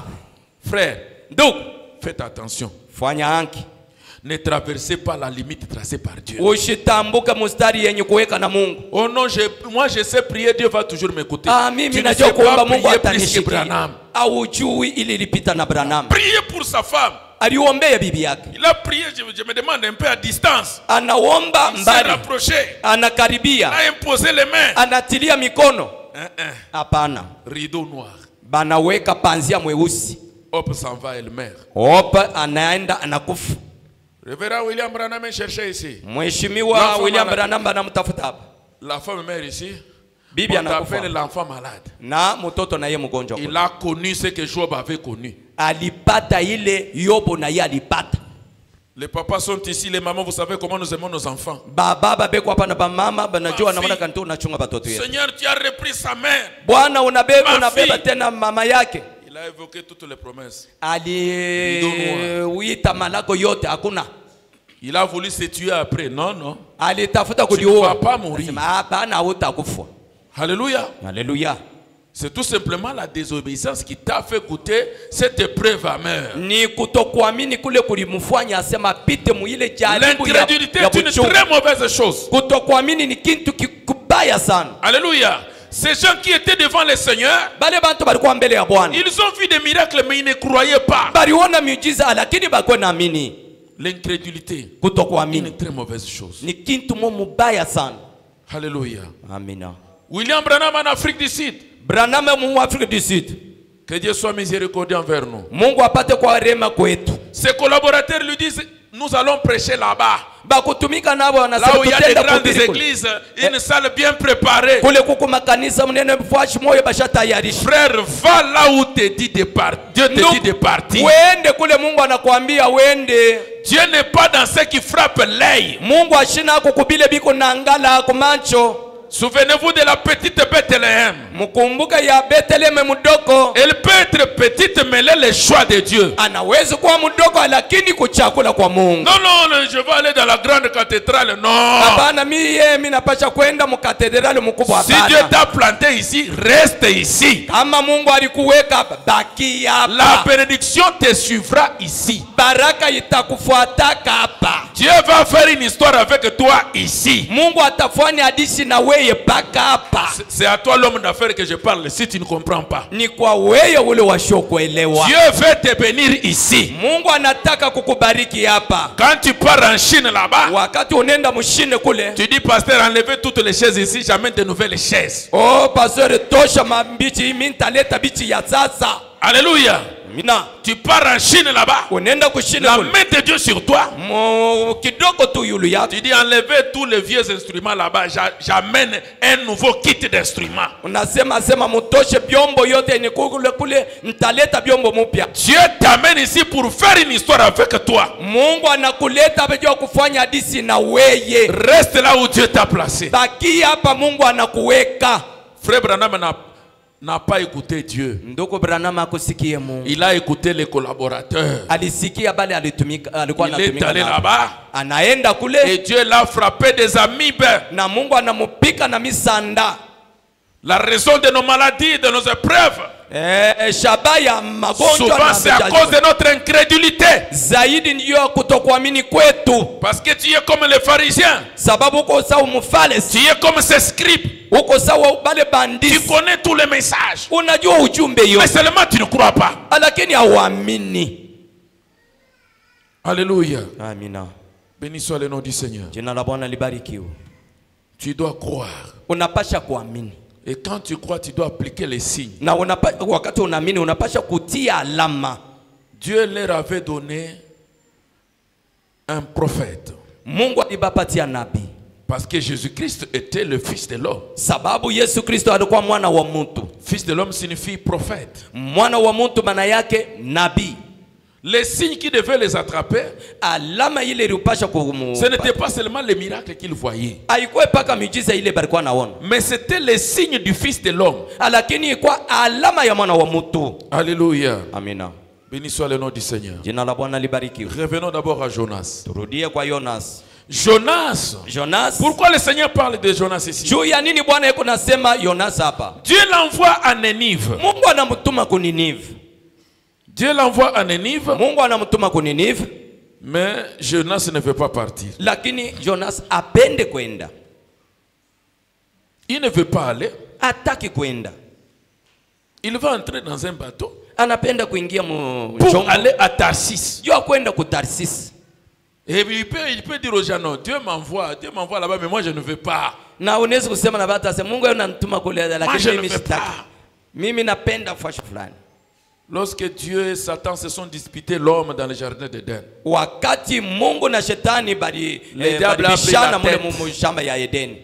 Frère, ndugu, faites attention. fanya hanki. Ne traversez pas la limite tracée par Dieu. Ushitambuka mustari yenye kuweka na Mungu. Oh non, moi je sais prier, Dieu va toujours m'écouter. Mimi Tu ne najua sais kuomba pas Mungu prier plus que atanishikia. Branham. Haujui ili ilipita na Branham. Priez pour sa femme. Aliombea bibi yake. Il a prié, je me demande un peu à distance. Anaomba Il s'est mbali. rapproché. Il Anakaribia. a imposé les mains. Anatilia mikono. Hapana. Rideau noir. Banaweka panzia mweusi. Hop, s'en va, elle meurt. Opa anaenda anakufa. Révérend William Branham est cherché ici. Mheshimiwa William Branham anamtafuta hapa. La femme meurt ici. Bibi On appelle anakufa. l'enfant malade. Na mtoto na yeye mgonjwa. Il a connu ce que Job avait connu. Alipata ile Yobo na yeye alipata. Les papas sont ici, les mamans, vous savez comment nous aimons nos enfants. Baba beko hapa na mama banajua namna gani tunachunga watoto wetu. Seigneur, tu as repris sa mère. Bwana unabeba Ma fille. tena mama yake. Il a évoqué toutes les promesses. Aliuita malako yote hakuna. Il a voulu se tuer après. Non, non. Alitafuta Tu ne kuliua. vas pas mourir. Sema hapana utakufa. Alléluia. Haleluya. C'est tout simplement la désobéissance qui t'a fait goûter cette épreuve amère. Ni kutokuamini kule kulimfanya asema pite muile jaribu ya L'incrédulité est une kuchunga. très mauvaise chose. Kutokuamini ni kitu kibaya sana. Alléluia. Ces gens qui étaient devant le Seigneur, Bale bantu balikuwa mbele ya Bwana. ils ont vu des miracles mais ils ne croyaient pas. Baliona miujiza lakini balikuwa naamini. L'incrédulité, Kutokuamini une très mauvaise chose. ni kitu mubaya sana. Alléluia. Amina. William Branham en Afrique du Sud. Branham mu Afrika du Sud. Que Dieu soit miséricordieux envers nous. Mungu apate kwa rema kwetu. Ses collaborateurs lui disent, nous allons prêcher là-bas. Bakutumika nabo Là wanasema où il y a des tutenda grandes kuhubiri kule. églises, une salle bien préparée. Kule kuku makanisa mnene mfashi moyo bashatayarisha. Frère, va là où te dit de partir. Dieu te dit de partir. Wende kule Mungu anakuambia wende. Dieu n'est pas dans ce qui frappe l'œil. Mungu ashina kukubile biko nangala kumancho. Souvenez-vous de la petite Bethléem. Mkumbuka ya Bethlehem mudoko. Elle peut être petite, mais elle est le choix de Dieu. Anaweza kuwa mudoko lakini kuchakula kwa Mungu. Non, non, je vais aller dans la grande cathédrale. Non. Hapana mimi napasha kwenda mkatedrali mkubwa Si hapana. Dieu t'a planté ici, reste ici. Kama Mungu alikuweka baki hapa. La bénédiction te suivra ici. Baraka itakufuataka hapa. Dieu va faire une histoire avec toi ici. Mungu atafanya hadithi na wewe paka hapa. C'est à toi l'homme d'affaires que je parle si tu ne comprends pas. Ni kwa wewe ule washo kuelewa. Dieu veut te bénir ici. Mungu anataka kukubariki hapa. Quand tu pars en Chine là-bas, Wakati unaenda mshine kule. tu dis pasteur, enlevez toutes les chaises ici, j'amène de nouvelles chaises. Oh pastor tosha mabichi mimi nitaleta bichi ya sasa. Alléluia. Mina. Tu pars en Chine là-bas, Unaenda kushine la kule. main de Dieu sur toi. Kidogo tu yulu ya. Tu dis enlevez tous les vieux instruments là-bas, j'amène un nouveau kit d'instruments. Unasema sema mutoshe byombo yote ni kule nitaleta byombo mpya. Dieu t'amène ici pour faire une histoire avec toi. Mungu anakuleta hapa kufanya hadithi na weye. Reste là où Dieu t'a placé. Baki hapa Mungu anakuweka. Frère Branham n'a pas écouté Dieu. Ndugu Branham akusikie Mungu. Il a écouté les collaborateurs. Alisikia bali alitumika, alikuwa Il est anatumika allé nao. là-bas. Anaenda kule Et Dieu l'a frappé des amibes. na Mungu anamupika na misanda. La raison de nos maladies, de nos épreuves, Shaba ya magonjwa souvent c'est à cause de notre incrédulité. zaidi ndiyo kutokuamini kwetu. Parce que tu es comme les pharisiens. Sababu uko sawa mfalesi. Tu es comme ces scribes. Uko sawa bale Tu bandisi. connais tous les messages. Unajua ujumbe Mais yote. seulement tu ne crois pas. Lakini hauamini. Alléluia. Amina. Béni soit le nom du Seigneur. Jina la Bwana libarikiwe. Tu dois croire. Unapasha kuamini. Et quand tu crois, tu dois appliquer les signes. Na wakati unaamini unapasha kutia alama. Dieu leur avait donné un prophète. Mungu alibapatia nabii. Parce que Jésus-Christ était le Fils de l'homme. Sababu Yesu Kristo alikuwa mwana wa mtu. Fils de l'homme signifie prophète. Mwana wa mtu maana yake nabii. Les signes qui devaient les attraper, Alama ile ilipasha kumu. ce n'était pas seulement les miracles qu'ils voyaient. Haikuwa paka miujiza ile balikuwa naona. Mais c'était les signes du Fils de l'homme. Lakini ilikuwa alama ya mwana wa mtu. Alléluia. Amina. Béni soit le nom du Seigneur. Jina la Bwana libarikiwe. Revenons d'abord à Jonas. Turudie kwa Jonas. Jonas. Pourquoi le Seigneur parle de Jonas ici? Juu ya nini Bwana yuko nasema Jonas hapa? Dieu l'envoie à Ninive. Mungu anamtuma ku Ninive. Dieu l'envoie à Ninive. Mungu anamtuma ku Ninive. Mais Jonas ne veut pas partir. Lakini Jonas apende kwenda. Il ne veut pas aller. Hataki kwenda. Il va entrer dans un bateau Anapenda kuingia mu pour chombo. aller à Tarsis. Juu kwenda ku Tarsis. Et il peut dire aux gens, non, Dieu m'envoie là-bas, mais moi je ne veux pas. Na unaweza kusema na bata sema Mungu ananituma kule Moi je lakini ne mimi veux sitaki. pas. Mimi napenda fashi fulani. Lorsque Dieu et Satan se sont disputés l'homme dans le jardin d'Éden, Wakati Mungu na shetani Le diable a pris balibishana la mule tête. mu shamba ya Edeni.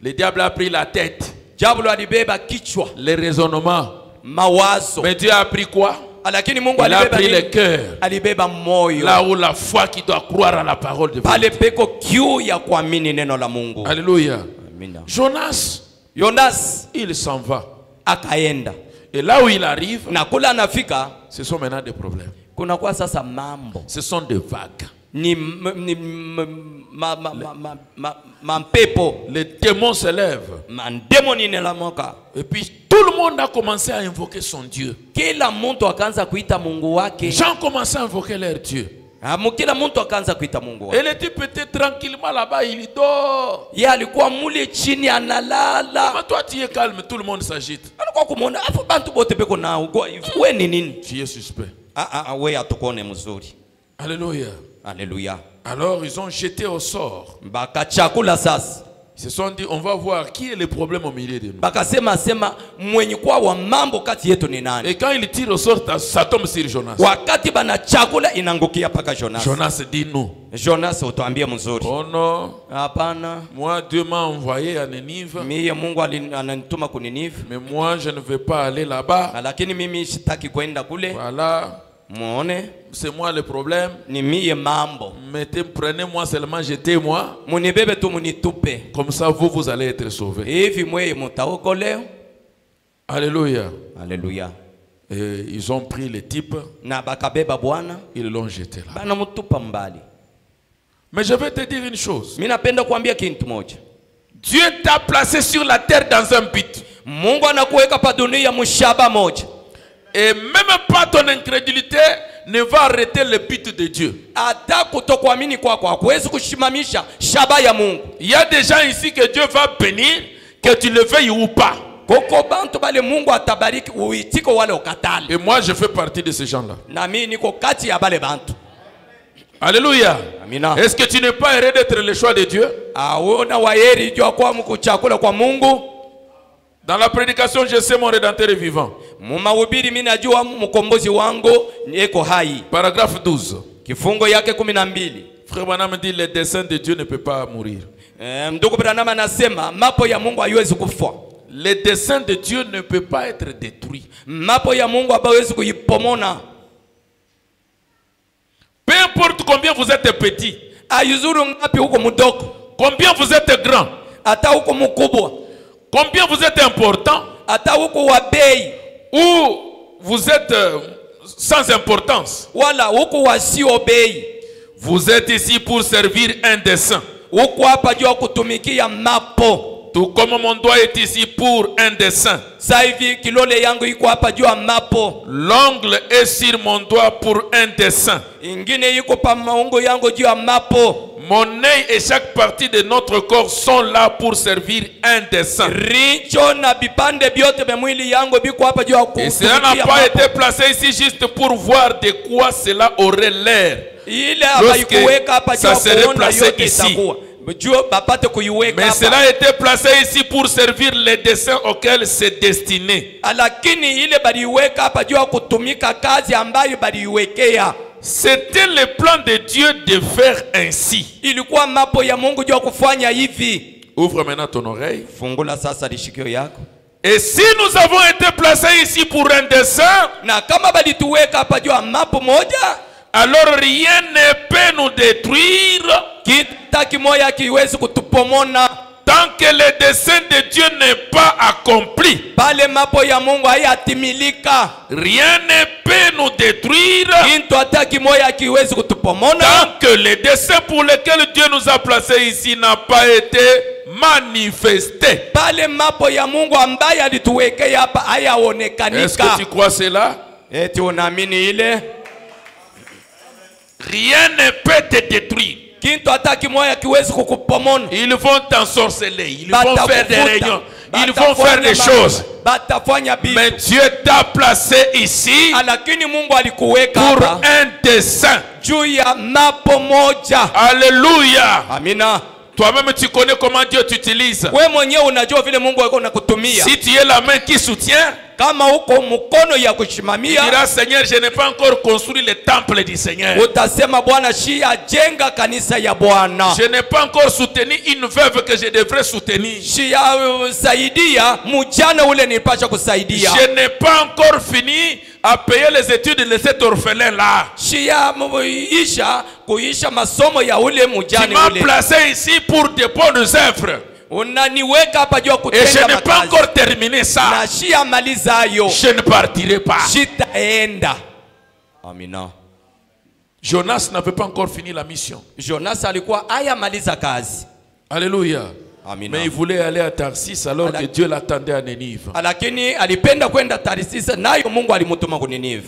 le diable a pris la tête, Diablo alibeba kichwa, les raisonnements. mawazo. Mais Dieu a pris quoi? Lakini Mungu Il a alibeba pris nini? le cœur. Alibeba moyo. Là où la foi qui doit croire à la parole de Pale Dieu. peko kiu ya kuamini neno la Mungu. Alléluia. Amina. Jonas, Jonas il s'en va. akaenda. Et là où il arrive, Na kula anafika ce sont maintenant des problèmes. kuna kwa sasa mambo. Ce sont des vagues. Ni mampepo. Les démons se lèvent. Mandemoni nelamoka. Et puis tout le monde a commencé à invoquer son Dieu. Kila mtu akaanza kuita Mungu wake. Les gens commençaient à invoquer leur Dieu. Kila mtu akaanza kuita Mungu wake. Et le type était tranquillement là-bas, il dort. Yeye alikuwa mule chini analala. Mais toi tu es calme, tout le monde s'agite. Alikuwa kumuona afu bantu bote beko na ugwa. Wewe ni nini? Tu es suspect. Wewe atukone mzuri. Alléluia. Alléluia. Alors ils ont jeté au sort. Bakachakula sasa. Ils se sont dit, on va voir qui est le problème au milieu de nous. Bakasema mwenye kwa wa mambo kati yetu ni nani? Et quand ils tirent au sort, ça tombe sur Jonas. Wakati banachakula inangukia paka Jonas. Jonas dit nous. Jonas utuambie mzuri. Oh non. Hapana. Moi, Dieu m'a envoyé à Ninive. Mie Mungu ananituma ku Ninive. Mais moi, je ne veux pas aller là-bas. Lakini mimi sitaki kwenda kule. Voilà. Muone. C'est moi le problème. Ni mie mambo. Prenez-moi seulement, jetez-moi. Munibebe tu munitupe. Comme ça, vous allez être sauvés. Hivi mweye mutaokolewa. Alléluia. Alléluia. Et ils ont pris les types. Na bakabeba Bwana. Ils l'ont jeté là. Bana mutupa mbali. Mais je vais te dire une chose. Mimi napenda kuambia kitu moja. Dieu t'a placé sur la terre dans un but. Mungu anakuweka pa dunia mshaba moja. Et même pas ton incrédulité ne va arrêter le but de Dieu. Hata kutokuamini kwako hakuwezi kushimamisha shaba ya Mungu. Il y a des gens ici que Dieu va bénir, que tu le veuilles ou pas. Koko bantu bale Mungu atabariki uitiko wale ukatali. Et moi je fais partie de ces gens-là. Na mimi niko kati ya bale bantu. Alléluia. Amina. Est-ce que tu n'es pas heureux d'être le choix de Dieu? Aona waheri jua kwa mkuchakula kwa Mungu. Dans la prédication, je sais mon Rédempteur est vivant. Mumahubiri mimi najua mkombozi wangu eko hai. Paragraphe 12. Kifungo yake 12. Frère Branham dit le dessein de Dieu ne peut pas mourir. Ndugu Branham anasema mapo ya Mungu haiwezi kufa. Le dessein de Dieu ne peut pas être détruit. Mapo ya Mungu hawezi kuipomona. Peu importe combien vous êtes petit, Ayuzuru ngapi huko mdogo, combien vous êtes grand, hata huko mkubwa, combien vous êtes important, ata uko wa bei, ou vous êtes sans importance, wala uko wasio bei, vous êtes ici pour servir un des saints. uko hapa juu kutumikia mapo. Tout comme mon doigt est ici pour un des saints. Sasa hivi kilole yangu iko hapa juu mapo. L'ongle est sur mon doigt pour un des saints. Ingine iko pa maungo yangu juu mapo. Mon œil et chaque partie de notre corps sont là pour servir un des saints. Richo na bipande biote vya mwili yangu biko hapa juu Et cela n'a pas été placé ici juste pour voir de quoi cela aurait l'air. Lorsque ça serait placé ici. Mais cela a été placé ici pour servir les desseins auxquels c'est destiné. C'était le plan de Dieu de faire ainsi. Ouvre maintenant ton oreille. Et si nous avons été placés ici pour un dessein, alors rien ne peut nous détruire tant que le dessein de Dieu n'est pas accompli. Rien ne peut nous détruire tant que le dessein pour lequel Dieu nous a placés ici n'a pas été manifesté. Est-ce que tu crois cela? Rien ne peut te détruire. Ils vont t'ensorceler, ils vont faire des réunions, ils vont faire des choses. Mais Dieu t'a placé ici pour un dessein. Alléluia. Amina. Toi-même tu connais comment Dieu t'utilise. Si tu es la main qui soutient, il dira, Seigneur, je n'ai pas encore construit le temple du Seigneur. Je n'ai pas encore soutenu une veuve que je devrais soutenir. Je n'ai pas encore fini à payer les études de cet orphelin-là. Tu m'as placé ici pour de bonnes œuvres. Et je n'ai pas encore terminé ça. Je ne partirai pas. Amina. Jonas n'avait pas encore fini la mission. Alléluia. Amina. Mais il voulait aller à Tarsis alors que Dieu l'attendait à Nénive.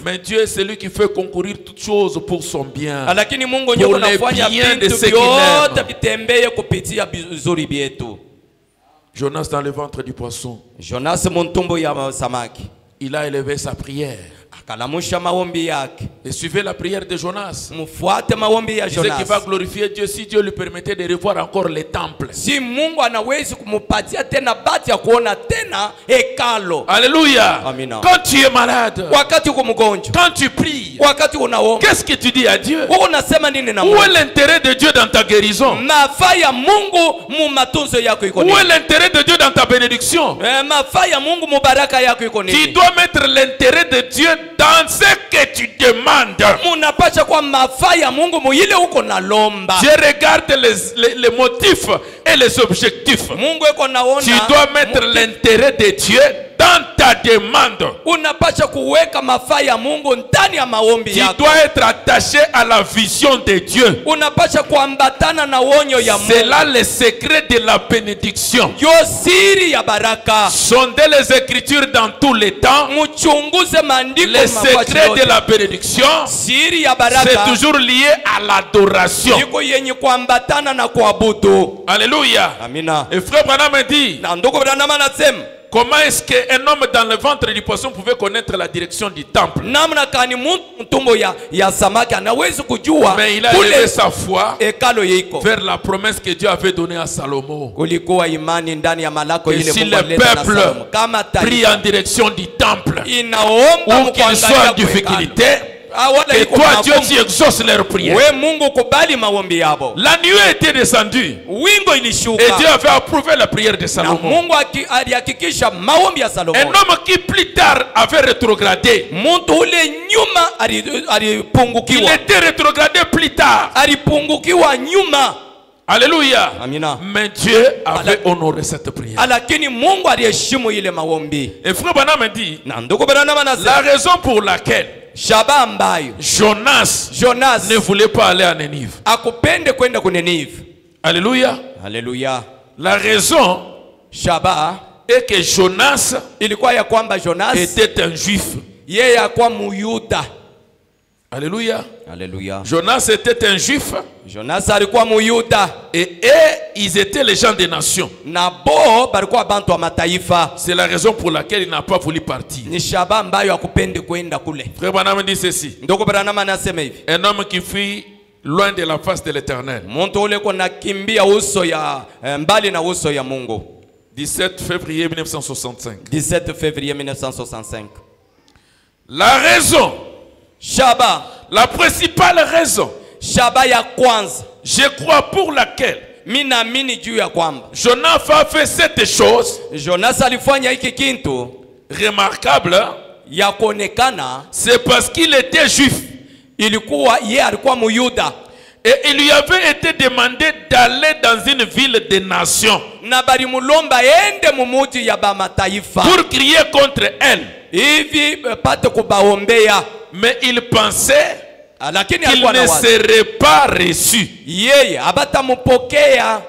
Mais Dieu est celui qui fait concourir toutes choses pour son bien, pour le bien de ceux qui l'aiment. Jonas dans le ventre du poisson, il a élevé sa prière. Et suivez la prière de Jonas. Il disait qu'il va glorifier Dieu si Dieu lui permettait de revoir encore les temples. Alléluia. Amina. Quand tu es malade, quand tu pries, qu'est-ce que tu dis à Dieu? Où est l'intérêt de Dieu dans ta guérison? Où est l'intérêt de Dieu dans ta bénédiction? Tu dois mettre l'intérêt de Dieu dans ce que tu demandes. Dieu regarde les motifs et les objectifs. Tu dois mettre l'intérêt de Dieu dans ta demande. Tu dois être attaché à la vision de Dieu. C'est là le secret de la bénédiction. Sondez les Écritures dans tous les temps. Le secret de la bénédiction, c'est toujours lié à l'adoration. Alléluia. Amina. Et frère Branham dit, comment est-ce qu'un homme dans le ventre du poisson pouvait connaître la direction du temple? Mais il a élevé sa foi vers la promesse que Dieu avait donnée à Salomon. Et si le peuple prie en direction du temple, ou qu'il soit en difficulté, et toi Dieu tu exauces leurs prières. La nuée était descendue et Dieu avait approuvé la prière de Salomon. Un homme qui plus tard avait rétrogradé, il était rétrogradé plus tard. Alléluia. Amina. Mais Dieu avait honoré cette prière. Lakini Mungu aliheshimu ile maombi. Et frère Branham me dit, Na ndugu Branham anasema la raison pour laquelle Shaba ambayo Jonas ne voulait pas aller à Nénive. akupende kwenda ku Ninive. Alléluia. Alléluia. La raison Shaba est que Jonas ilikuwa ya kwamba Jonas était un juif. yeye akuwa Muyuda. Alléluia. Alléluia. Jonas était un juif. Jonas alikuwa Muyuda. Et eux, ils étaient les gens des nations. Na bo balikuwa bantu wa mataifa. C'est la raison pour laquelle il n'a pas voulu partir. Ni Shaba ambayo akupende kwenda kule. Frère Branham dit ceci. Ndugu Branham anasema hivi. Un homme qui fuit loin de la face de l'Éternel. Muntu ule kona kimbia uso ya mbali na uso ya Mungu. 17 février 1965. 17 février 1965. La raison, Shaba, la principale raison, Shaba ya kwanza, je crois pour laquelle mina mini juu ya kwamba Jonas a fait cette chose Jonas alifanya hiki kintu remarquable, ya kuonekana, c'est parce qu'il était juif. ilikuwa ye alikuwa Muyuda. Et il lui avait été demandé d'aller dans une ville des nations Na bali mulomba ende mumuji ya ba mataifa pour crier contre elle. hivi pate kubaombea. Mais il pensait Lakini qu'il alikuwa na ne wazi serait pas reçu. yeye abatamupokea.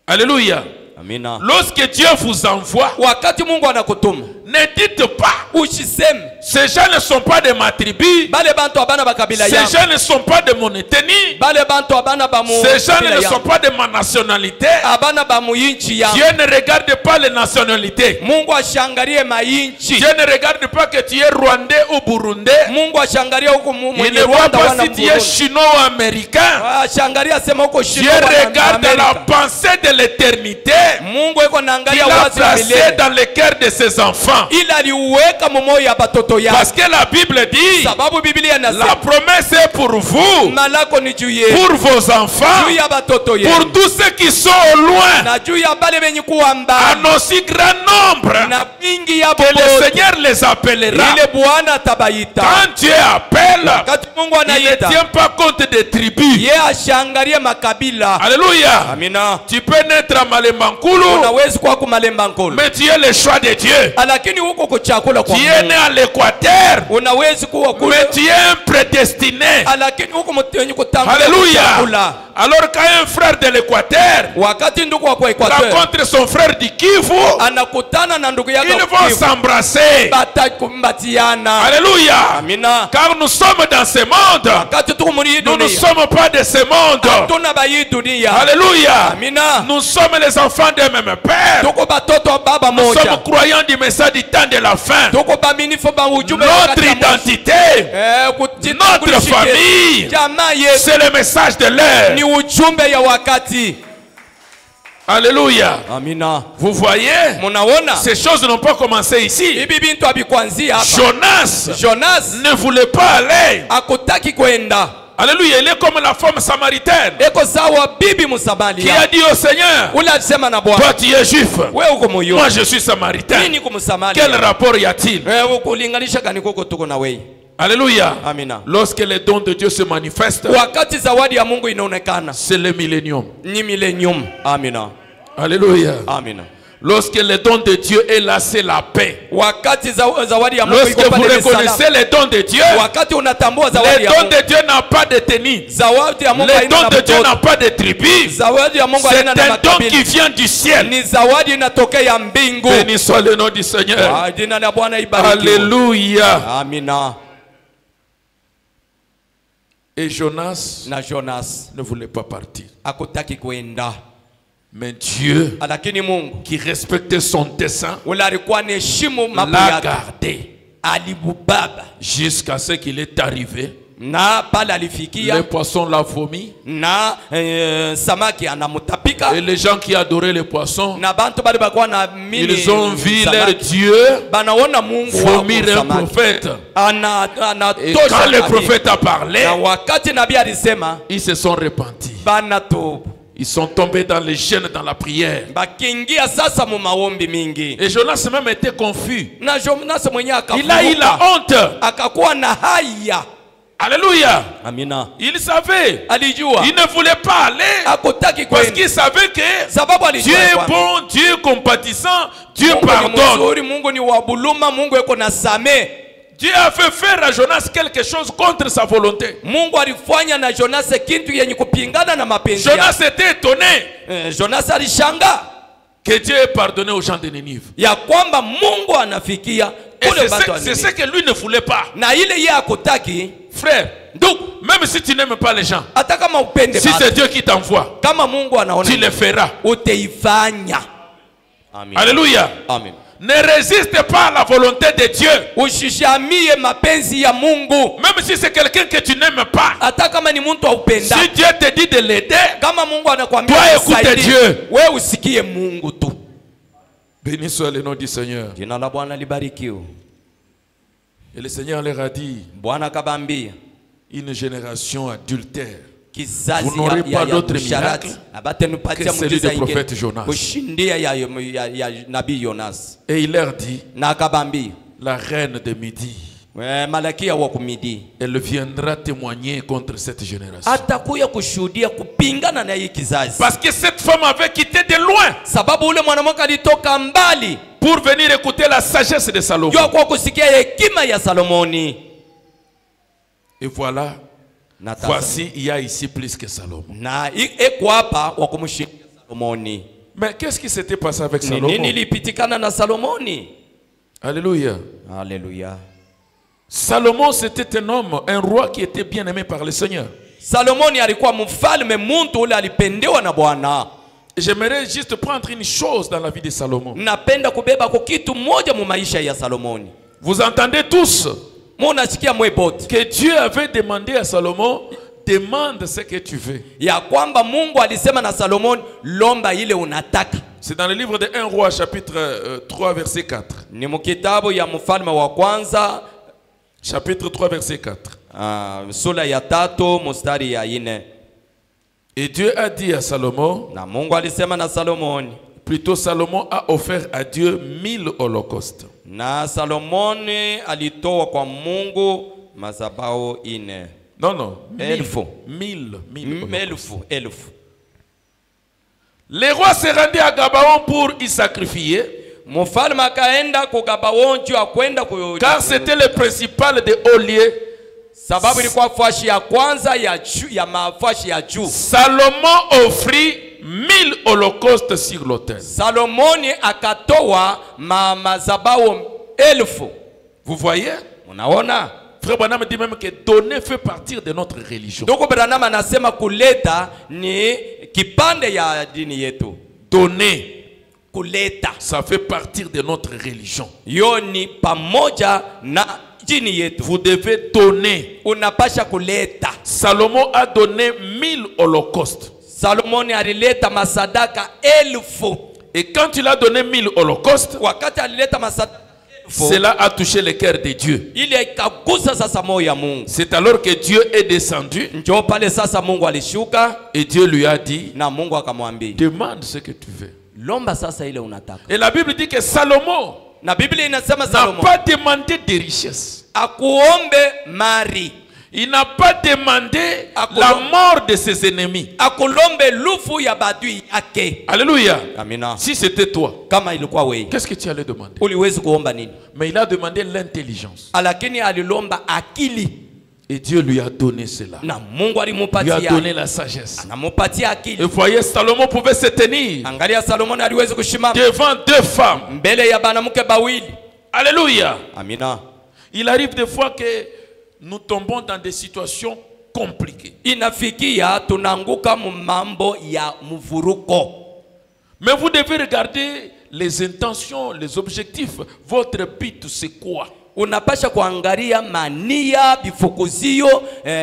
Alléluia. Amina. Lorsque Dieu vous envoie, Wakati Mungu anakutuma ne dites pas, ushiseme ces gens ne sont pas de ma tribu, bale bantu abana bakabila ces yangu, gens ne sont pas de mon ethnie, bale bantu abana bamu ces gens kabila ne sont yangu, pas de ma nationalité. abana bamu inchi yangu. Dieu ne regarde pas les nationalités. Mungu ashangalie mainchi. Dieu ne regarde pas que tu es rwandais ou burundais. Mungu ashangalie huko Il mwenye ne voit Rwanda pas wana si tu es Burundi. chinois ou américain. Ashangalia sema huko Dieu Shino wana regarde la Amerika. pensée de l'éternité Mungu yuko qu'il naangalia a wazi wa placée milele. dans le cœur de ses enfants. Ila aliuweka mumoyo ya batoto yake. Parce que la Bible dit, Sababu Biblia la inasema promesse est pour vous, malako ni juu yenu, pour vos enfants, juu ya batoto yenu, pour tous ceux qui sont au loin, na juu ya bale benye kuwa en mbali, aussi grand nombre na mingi ya que le boboto. Seigneur les appellera. Ile Bwana atabaita. Quand Dieu appelle, Wakati Mungu il ne anaita, tient pas compte des tribus. ye ashangalie makabila. Alléluia. Amina. Tu peux naître à Malembankulu, Unawezi kuwa kumalemba nkolo, mais tu es le choix de Dieu. lakini huko kuchakula kwa Tu es né Mungu. à l'équateur, Unawezi kuwa kule, mais tu es un prédestiné. lakini huko mtenye kutangulia Alléluia. kuchakula. Alors quand un frère de l'équateur Wakati ndugu wa kwa Equateur rencontre son frère du Kivu, anakutana na ndugu yake ils vont s'embrasser. batakumbatiana. Alléluia. Amina. Car nous sommes dans ce monde. Wakati tuko muri hii Nous ne dunia, sommes pas de ce monde. tuna ba hii dunia. Alléluia. Amina. Nous sommes les enfants d'un même père. Tuko batoto wa baba Nous moja. sommes croyants du message du temps de la fin. Tuko baaminifu ba ujumbe Notre wakati wa mwisho. identité, Kujitambulisha notre famille, jamaa yetu c'est le message de l'heure. ni ujumbe ya wakati. Alléluia. Amina. Vous voyez, Munaona ces choses n'ont pas commencé ici. hivi bintu abikwanzia hapa. Jonas Jonas ne voulait pas aller. akutaki kwenda. Alléluia. Il est comme la femme samaritaine Eko sawa bibi qui Msamaria. a dit au Seigneur, Ule alisema na Bwana, toi tu es juif, wewe uko moyo, moi je suis samaritain. mimi niko Msamaria. Quel rapport y a-t-il? Kulinganisha gani koko tuko na wewe? Alléluia. Amina. Lorsque les dons de Dieu se manifestent, Wakati zawadi ya Mungu inaonekana c'est le millénium. ni millennium. Amina. Alléluia. Amina. Lorsque le don de Dieu est là, c'est la paix. Wakati zawadi ya Mungu Lorsque iko vous pale reconnaissez salama. les dons de Dieu, Wakati unatambua zawadi les ya dons Mungu, de Dieu n'ont pas de tenue. zawadi ya Mungu Les haina dons na de Dieu mtoto. n'ont pas de tribu. Zawadi ya Mungu C'est haina na un don qui makabila. vient du ciel. Ni zawadi inatokea mbingu. Béni soit le nom du Seigneur. Jina la Bwana ibarikiwe. Alléluia. Amina. Et Jonas Na Jonas ne voulait pas partir. akutaki kwenda, Mais Dieu, lakini Mungu qui respectait son dessein, ule alikuwa anaheshimu mambo l'a yake, gardé alibubaba jusqu'à ce qu'il est arrivé. na pale Les alifikia poissons l'ont vomi. na samaki anamutapika Et les gens qui adoraient les poissons, na bantu bali bakuwa na mini ils ont vu leur samaki. Dieu Banaona Mungu wao vomir un samaki. prophète. Et Anatosha quand le nabii. prophète a parlé, Na wakati nabii alisema ils se sont repentis. banatubu, Ils sont tombés dans les jeûnes, dans la prière. bakiingia sasa mu maombi mingi, Et Jonas même était confus. na Jonas mwenyewe Il a eu la honte. akakuwa na haya. Alléluia. Amina. Il savait. Alijua. Il ne voulait pas aller. Hakutaki Parce kwenda. qu'il savait que Sababu alijua Dieu est kwamba bon, Dieu est compatissant, Dieu Mungu ni pardonne. mzuri, Mungu ni wa buluma, Mungu yuko na samee. Dieu a fait faire à Jonas quelque chose contre sa volonté. Mungu alifanya na Jonas kitu yenye kupingana na mapenzi Jonas était étonné Jonas alishanga que Dieu ait pardonné aux gens de Ninive. ya kwamba Mungu anafikia Et kule watu wa c'est ce Ninive. que lui ne voulait pas. Na ile yeye hakutaki. Frère, donc, même si tu n'aimes pas les gens, Hata kama upende si baba, c'est Dieu qui t'envoie, kama Mungu anaona tu le feras. utaifanya. Amen. Alléluia. Amen. Ne résiste pas à la volonté de Dieu. Usishamie mapenzi ya Mungu. Même si c'est quelqu'un que tu n'aimes pas. Hata kama ni mtu upenda. Si Dieu te dit de l'aider, Kama Mungu anakuambia toi écoute Dieu. wewe usikie Mungu tu. Béni soit le nom du Seigneur. Jina la Bwana libarikiwe. Et le Seigneur leur a dit, Bwana kabambia une génération adultère. kizazi Vous n'aurez pas d'autre msharati miracle abatenupatia que celui muujiza du prophète ingine Jonas. kushindia ya nabii Jonas. Et il leur dit, Na akabambia la reine de Midi, malakia wa kumidi elle viendra témoigner contre cette génération. atakuya kushuhudia kupingana na hii kizazi. Parce que cette femme avait quitté de loin Sababu ule mwanamke alitoka mbali pour venir écouter la sagesse de Salomon. jua kwa kusikia hekima ya Salomoni. Et voilà, voici, il y a ici plus que Salomon. Na eko hapa wa kumshindia Salomoni. Mais qu'est-ce qui s'était passé avec Ni Salomon? nini lipitikana na Salomoni? Alléluia. Haleluya. Salomon, c'était un homme, un roi qui était bien aimé par le Seigneur. Salomoni alikuwa mfalme, muntu ule alipendewa na Bwana. J'aimerais juste prendre une chose dans la vie de Salomon. Napenda kubeba kwa kitu moja mu maisha ya Salomoni. Vous entendez tous Munasikia mwebote que Dieu avait demandé à Salomon, demande ce que tu veux. ya kwamba Mungu alisema na Salomoni, lomba ile unataka. C'est dans le livre de 1 roi chapitre 3 verset 4. Ni mkitabu ya mfalme wa kwanza Chapitre 3 verset 4. sura ya 3 mstari ya 4. Et Dieu a dit à Salomon, Na Mungu alisema na Salomoni, plutôt Salomon a offert à Dieu 1000 holocaustes. na Salomoni alitoa kwa Mungu mazabao 4. Non, non. 1000. 1000. Elfu. Les rois se rendaient à Gabaon pour y sacrifier, Mfalme akaenda ku Gabaon juu akwenda ku, car c'était le principal des hauts lieux. sababu ilikuwa fashi ya kwanza ya mafashi ya juu. Salomon offrit 1000 holocaustes sur l'autel. Salomoni akatoa mazabao 1000. Vous voyez? Unaona? Frère Branham dit même que donner fait partir de notre religion. Ndugu Branham anasema kuleta ni kipande ya dini yetu. Donner, Kuleta ça fait partir de notre religion. yo ni pamoja na dini yetu. Vous devez donner. Unapasha kuleta. Salomon a donné 1000 holocaustes. Salomoni alileta masadaka 1000. Et quand il a donné 1000 holocaustes, Wakati alileta masadaka 1000, cela a touché le cœur de Dieu. ile ikagusa sasa moyo ya Mungu. C'est alors que Dieu est descendu Njoo pale sasa Mungu alishuka et Dieu lui a dit, na Mungu akamwambia, demande ce que tu veux. lomba sasa ile unataka. Et la Bible dit que Salomon Na Biblia inasema n'a Salomon pas demandé des richesses. akuombe mari, Il n'a pas demandé Akolo- la mort de ses ennemis. akulombe lufu ya badui yake. Alléluia. Amina. Si c'était toi, Kama ilikuwa wewe, qu'est-ce que tu allais demander? uliwezi kuomba nini? Mais il a demandé l'intelligence. Lakini alilomba akili Et Dieu lui a donné cela. na Mungu Il lui a alimupatia. donné la sagesse. Anamupatia Et akili. vous voyez, Salomon pouvait se tenir Angalia Salomoni aliwezi kushimama devant deux femmes. mbele ya banamuke bawili. Alléluia. Amina. Il arrive des fois que nous tombons dans des situations compliquées. Inafikia tunanguka mambo ya mvuruko. Mais vous devez regarder les intentions, les objectifs. Votre but, c'est quoi? Unapasha kuangalia mania, bifukuzio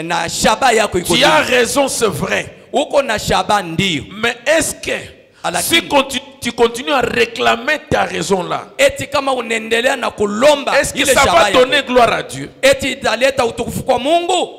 na shaba yako iko. Tu as raison, c'est vrai. Uko na shaba ndio. Mais est-ce que si tu continues à réclamer ta raison là, Eti kama unaendelea na kulomba est-ce que ile ça shaba va yako, donner gloire à Dieu? eti italeta utukufu kwa Mungu?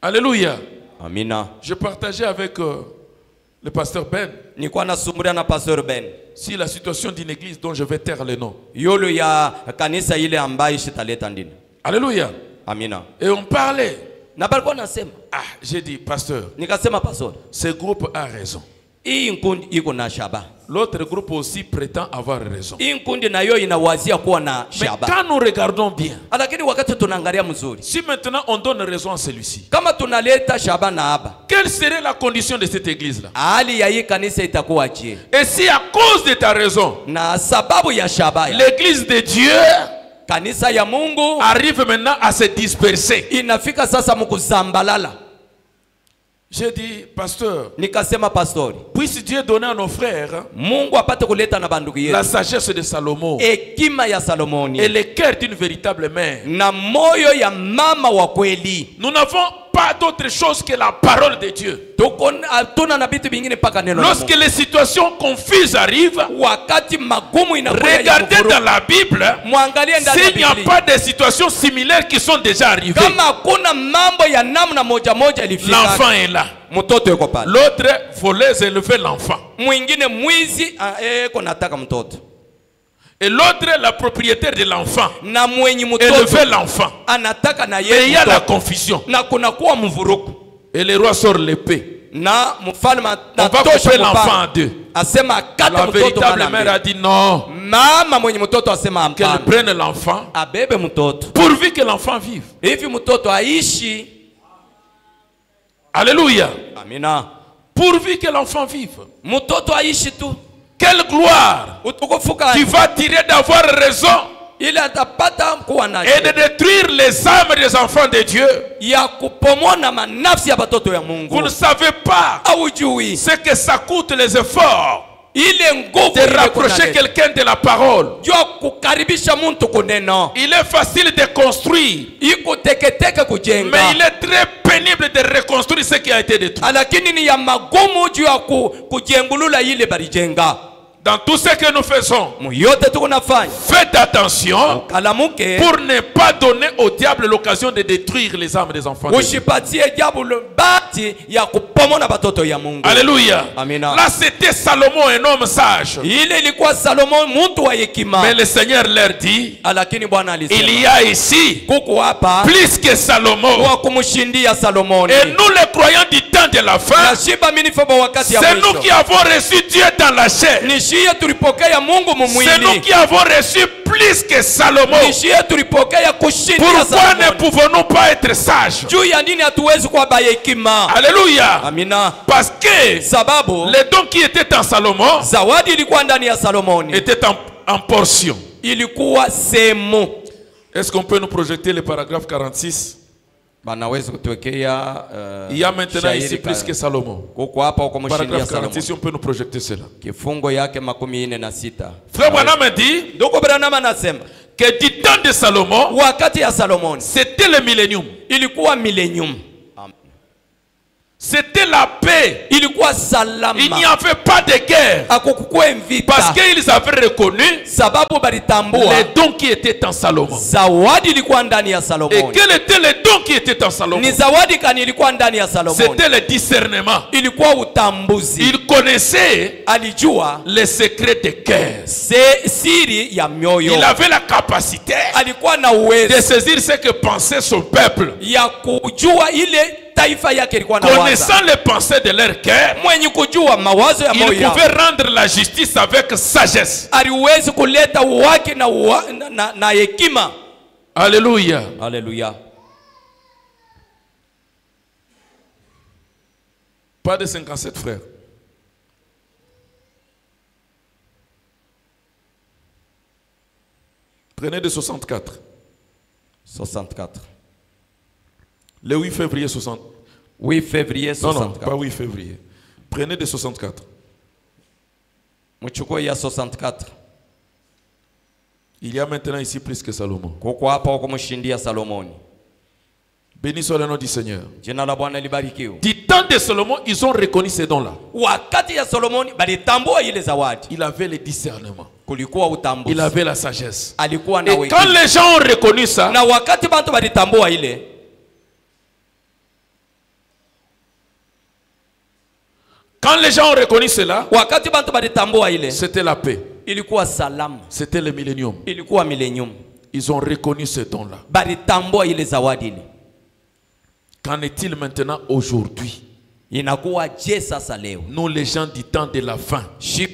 Alléluia. Amina. Je partageais avec le pasteur Ben Nilikuwa nasumuria na Pastor Ben si la situation d'une église dont je vais taire le nom. yolo ya kanisa ile ambayo shitaleta ndini. Alléluia. Amina. Et on parlait. Na balikuwa nasema. Ah, j'ai dit, pasteur. Nikasema pastor. Ce groupe a raison. Hii nkundi iko na shaba. L'autre groupe aussi prétend avoir raison. Hii nkundi nayo inawazia kuwa na Mais shaba. quand nous regardons bien, Lakini wakati tunaangalia mzuri. si maintenant on donne raison à celui-ci, Kama tunaleta shaba na haba. quelle serait la condition de cette église-là? Hali ya hii kanisa itakuwa je? Et si à cause de ta raison, Na sababu ya shaba ya l'église de Dieu kanisa ya Mungu arrive maintenant à se disperser. inafika sasa mkuzambalala. J'ai dit, pasteur, Nikasema pastori, puisse Dieu donner à nos frères Mungu apate kuleta na bandugu la yetu sagesse de Salomon hekima ya Salomoni et le cœur d'une véritable mère. na moyo ya mama wa kweli. Nous n'avons pas d'autre chose que la parole de Dieu. Tuna na vitu vingine mpaka neno la Lorsque Mungu. les situations confuses arrivent, Wakati magumu inakuja, regardez dans la Bible mwangalie ndani ya s'il n'y a Biblia. pas de situations similaires qui sont déjà arrivées. Kama kuna mambo ya namna moja moja ilifika, L'enfant est là. mtoto yuko pale. L'autre voulait élever l'enfant. Mwingine mwizi nataka mtoto. Et l'autre, la propriétaire de l'enfant, Na mwenye mtoto élever l'enfant. anataka na Et il yeye y a la mtoto. confusion. Na kuna kuwa mvuruku. Et le roi sort l'épée. Na mfalme On va couper l'enfant en deux. asema kata La mtoto véritable mara mère a mbili. dit non, Mama mwenye mtoto asema qu'elle hapana, prenne l'enfant abebe mtoto pourvu que l'enfant vive. hivi mtoto aishi. Alléluia. Amina. Pourvu que l'enfant vive. Mtoto aishi tu. Quelle gloire Utukufu tu vas tirer d'avoir raison ili atapata kuwa na et de détruire les âmes des enfants de Dieu. ya kupomona manafsi ya batoto ya Vous Mungu. ne savez pas Haujui ce que ça coûte les efforts ile nguvu de rapprocher quelqu'un de la parole. jua kukaribisha muntu kuneno. Il est facile de construire, Iko teketeke mais kujenga, il est très pénible de reconstruire ce qui a été détruit. lakini ni ya magumu juu ya kujengulula ile balijenga. Dans tout ce que nous faisons, Muyote tukunafanya faites attention kalamuke pour ne pas donner au diable l'occasion de détruire les âmes des enfants de Dieu. ushipatie jabu bahati ya kupomona batoto ya Mungu. Alléluia. Amina. Là, c'était Salomon, un homme sage. Ile ilikuwa Salomon muntu wa hekima. Mais le Seigneur leur dit, Lakini Bwana alisema il y a ici kuku hapa plus que Salomon. wa kumshindia Salomoni. Et nous, les croyants du temps de la fin, Na shiba minifoba wakati ya c'est nous qui mwisho. avons reçu Dieu dans la chair. Nishie tulipokea Mungu C'est nous mumwili. qui avons reçu plus que Salomon. Nishie tulipokea kushindia Pourquoi ne Salomoni. pouvons-nous pas être sages? Juu ya nini hatuwezi kuwa baya hekima? Alléluia. Amina. Parce que Sababu les dons qui étaient en Salomon zawadi ilikuwa ndani ya Salomoni. étaient en portion. Ilikuwa sehemu. Est-ce qu'on peut nous projeter le paragraphe 46? Banaweza kutuwekea Il y a maintenant shairi ici plus que Salomon. kuko hapa uko mshindia Paragraphe 46, Salomoni. si on peut nous projeter cela. Kifungo yake 46. Frère Branham me dit Ndugu Branham anasema que du temps de Salomon, wakati ya Salomoni c'était le millénium. ilikuwa millennium. C'était la paix. Ilikuwa Il n'y salama. avait pas de guerre. Hakukuwa vita. Parce qu'ils avaient reconnu Sababu balitambua les dons qui étaient en Salomon. zawadi ilikuwa ndani ya Et Salomoni. quels étaient les dons qui étaient en Salomon? Ni zawadi kani ilikuwa ndani ya Salomoni. C'était le discernement. Ilikuwa utambuzi. Il connaissait Alijua les secrets des cœurs. siri ya mioyo. Il avait la capacité Alikuwa na de uwezo saisir ce que pensait son peuple. ya kujua ile taifa yake ilikuwa na waza. Connaissant les pensées de leur cœur, Mwenye kujua mawazo ya moyo il yao. pouvait rendre la justice avec sagesse. Aliwezi kuleta uwake na hekima. Alléluia. Haleluya. Pas de 57 frères. Prenez de 64. 64. Le 8 février 60. 8 février Non, 64. pas 8 février. Prenez de 64. Mchukue ya 64. Il y a maintenant ici plus que Salomon. Kuko hapa uko mshindia Salomoni. Béni soit le nom du Seigneur. Jina la Bwana libarikiwe. Du temps de Salomon, ils ont reconnu ces dons-là. Wakati ya Solomoni balitambua ile zawadi. Il avait le discernement. Kulikuwa utambuzi. Il avait la sagesse. Alikuwa na Et hekima. quand les gens ont reconnu ça, Na wakati bantu balitambua ile, quand les gens ont reconnu cela, wakati bantu balitambua ile, c'était la paix. ilikuwa salama. C'était le millénium. Ilikuwa millennium. Ils ont reconnu ce don-là. balitambua ile zawadi ile. Qu'en est-il maintenant aujourd'hui? Inakuwa je sasa leo? Nous les gens du temps de la fin.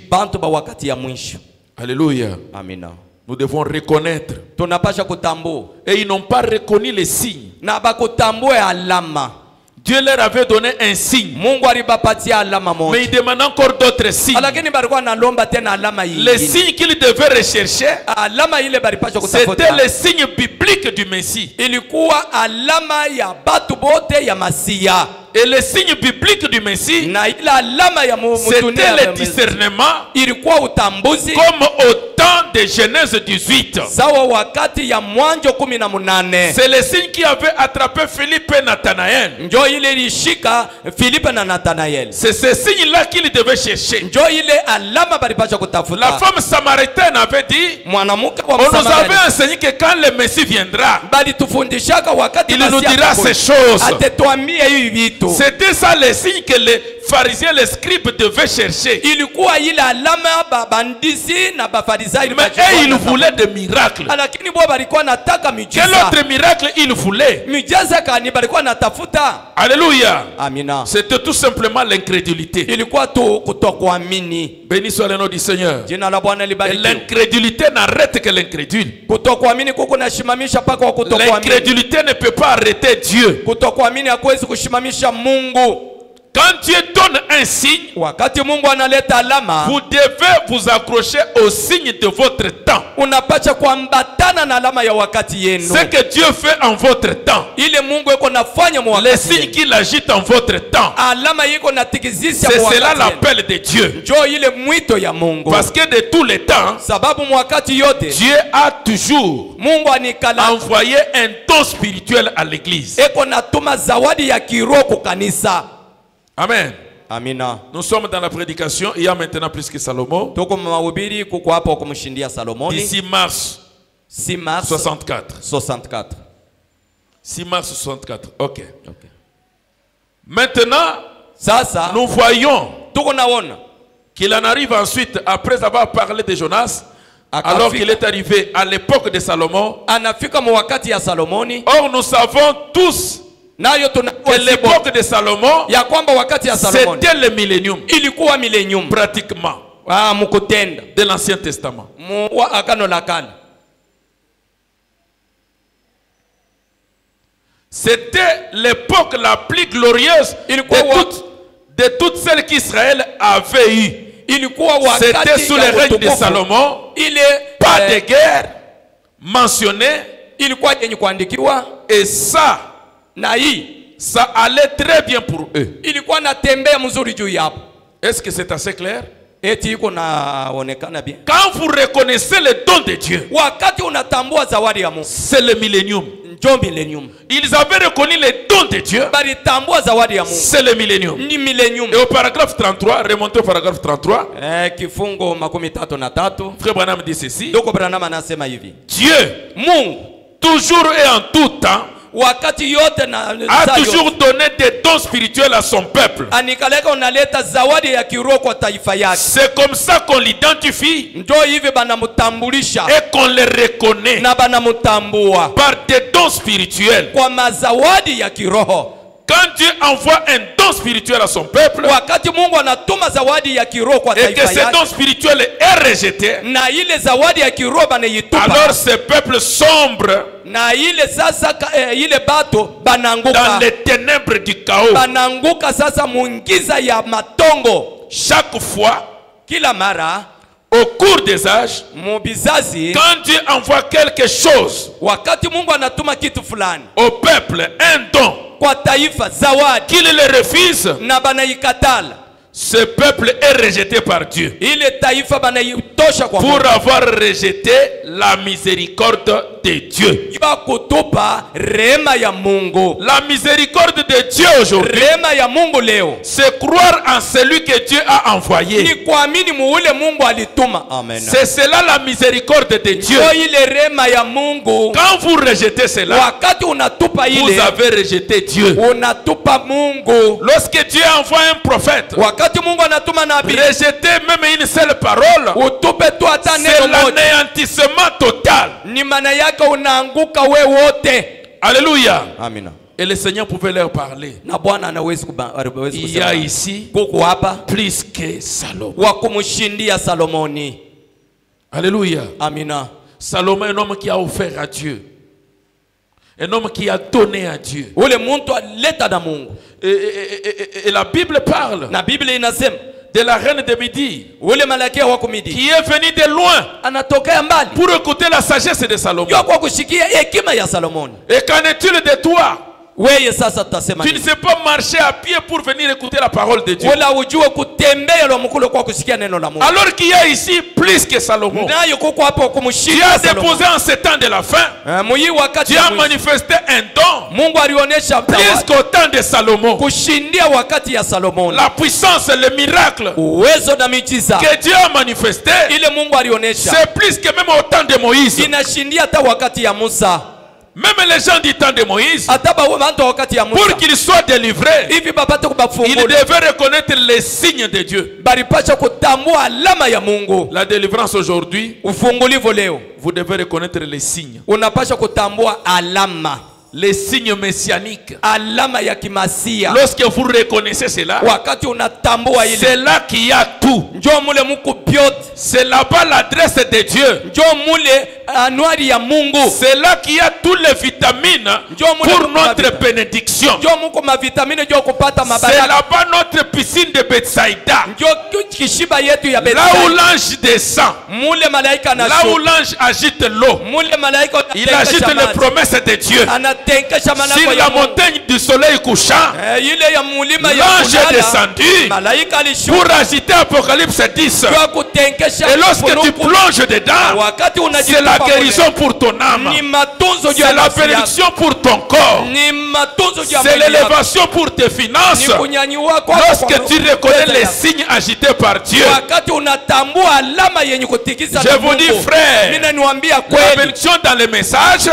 Bantu ba wakati ya mwisho. Alléluia. Amina. Nous devons reconnaître. Tunapasha kutambua. Et ils n'ont pas reconnu les signes. Na bakutambua alama. Dieu leur avait donné un signe. Mungu alibapatia alama moja. Mais il demande encore d'autres signes. Lakini balikuwa nalomba tena alama hii. Les signes qu'ils devaient rechercher, alama ile balipasha kutafuta. c'était les signes bibliques du Messie. Ilikuwa alama ya batu bote ya Masia. Et les signes bibliques du Messie, c'était le discernement ilikuwa utambuzi comme au temps de Genèse 18. sawa wakati ya Mwanzo 18. C'est le signe qui avait attrapé Philippe et Nathanaël. Njo ile ilishika Philippe na Nathanaël. C'est ce signe-là qu'il devait chercher. Njo ile alama balipasha kutafuta. La femme samaritaine avait dit, mwanamke wa on nous avait enseigné que quand le Messie viendra, balitufundishaka wakati il nous dira ces choses. Atetuambia hivi vitu. C'était ça le signe que les pharisiens, les scribes devaient chercher. Ilikuwa ile alama babandisi na bafarisayo. Mais ils voulaient des miracles. Lakini bo balikuwa nataka miujiza. Quel autre miracle ils voulaient? Miujiza kani balikuwa natafuta. Alléluia. Amina. C'était tout simplement l'incrédulité. Ilikuwa tu kutokuamini. Béni soit le nom du Seigneur. Jina la Bwana libarikiwe. L'incrédulité n'arrête que l'incrédule. Kutokuamini kuko nashimamisha paka wa kutokuamini. L'incrédulité ne peut pas arrêter Dieu. Kutokuamini hakuwezi kushimamisha Mungu. Quand Dieu donne un signe, wakati Mungu analeta alama, vous devez vous accrocher au signe de votre temps. Unapacha kuambatana na alama ya wakati yenu. Ce que Dieu fait en votre temps. Ile Mungu yuko nafanya mu wakati. Les signes qu'il agite en votre temps. Alama yuko natikizisha mu wakati. C'est cela l'appel de Dieu. Njo ile mwito ya Mungu. Parce que de tous les temps, sababu mu wakati yote, Dieu a toujours Mungu anikala envoyé un don spirituel à l'église. Eko natuma zawadi ya kiroho kwa kanisa. Amen. Amina. Nous sommes dans la prédication. Il y a maintenant plus que Salomon. D'ici mars 64. 6 mars 64. Ok. Maintenant, nous voyons qu'il en arrive ensuite, après avoir parlé de Jonas, alors qu'il est arrivé à l'époque de Salomon. Or, nous savons tous que l'époque de Salomon, c'était le millénium. Pratiquement. De l'Ancien Testament. C'était l'époque la plus glorieuse de toutes celles qu'Israël avait eues. C'était sous le règne de Salomon. Pas de guerre mentionnée. Et ça, ça allait très bien pour eux. Est-ce que c'est assez clair? Quand vous reconnaissez le don de Dieu, c'est le millénium. Ils avaient reconnu le don de Dieu, c'est le millénium. Et au paragraphe 33, remontez au paragraphe 33, Frère Branham dit ceci: Dieu, toujours et en tout temps, a toujours donné des dons spirituels à son peuple. C'est comme ça qu'on l'identifie et qu'on le reconnaît par des dons spirituels. Quand Dieu envoie un don spirituel à son peuple et que ce don spirituel est rejeté, alors ce peuple sombre dans les ténèbres du chaos. Chaque fois, au cours des âges, quand Dieu envoie quelque chose au peuple, un don qu'il le refuse, ce peuple est rejeté par Dieu pour avoir rejeté la miséricorde de Dieu. La miséricorde de Dieu aujourd'hui, c'est croire en celui que Dieu a envoyé. C'est cela la miséricorde de Dieu. Quand vous rejetez cela, vous avez rejeté Dieu. Lorsque Dieu envoie un prophète, wakati Mungu anatuma nabii, rejeter même une seule parole, utupe tu hata c'est neno moja, l'anéantissement total. ni maana yake unaanguka we wote. Alléluia. Amina. Et le Seigneur pouvait leur parler. Na Bwana anaweza Il y a ici kuku hapa plus que Salomon. wa kumshindia Salomoni. Alléluia. Amina. Salomon, un homme qui a offert à Dieu. Un homme qui a donné à Dieu. Ule muntu aleta na Mungu. Et la Bible parle Na Biblia inasema de la reine de Midi, ule malakia wa kumidi qui est venu de loin anatokea mbali pour écouter la sagesse de Salomon. yo kwa kushikia hekima ya Salomoni. Et qu'en est-il de toi? Weye sasa tutasema Tu ne nini? sais pas marcher à pied pour venir écouter la parole de Dieu. Wala ujue kutembea lo mkulo kwa kusikia neno la Mungu. Alors qu'il y a ici plus que Salomon. Nayo kuko hapo Tu kumshindia as déposé en ce temps de la fin. Muyi wakati Tu as manifesté un don Mungu alionyesha plus qu'au temps de Salomon. kushindia wakati ya Salomoni. La puissance, le miracle Uwezo na miujiza que Dieu a manifesté, ile Mungu alionyesha c'est plus que même au temps de Moïse. inashindia hata wakati ya Musa. Même les gens du temps de Moïse, Hata ba watu wakati ya Musa pour qu'ils soient délivrés, hivi babate ils kubafungula devaient reconnaître les signes de Dieu. balipasha kutambua alama ya Mungu. La délivrance aujourd'hui, Ufungulivo leo vous devez reconnaître les signes. unapasha kutambua alama, Les signes messianiques. alama ya kimasia. Lorsque vous reconnaissez cela, Wakati unatambua ile, c'est là qu'il y a tout. njoo mule muku byote, C'est là-bas l'adresse de Dieu. njoo mule anuari ya Mungu, C'est là qu'il y a toutes les vitamines pour notre bénédiction. njoo muko mavitamini, njoo kupata C'est mabaraka, là-bas notre piscine de Bethsaïda. njoo kishiba yetu ya Là où Bethsaida. l'ange descend. Mule malaika Là où anashuka, l'ange agite l'eau. mule malaika Il agite les promesses de Dieu. anatenkesha manako Sur ya la Mungu. montagne du soleil couchant, Ile ya mulima ya l'ange est kulala, descendu malaika alishuka pour agiter Apocalypse 10. kwa kutenkesha. Et lorsque tu ufunuku. plonges dedans, Wakati c'est unajitupa la mule, guérison pour ton âme. ni matunzo juu ya C'est la nafsi yako, bénédiction pour ton corps. ni matunzo juu ya C'est mwili yako, l'élévation pour tes finances. ni kunyanyua kwako Lorsque kwa tu reconnais pesa les yako. signes agités par Dieu, Wakati unatambua alama yenye kutikisa je na vous dis, Mungu. frère, Mimi niwaambia la kweli, bénédiction dans les messages,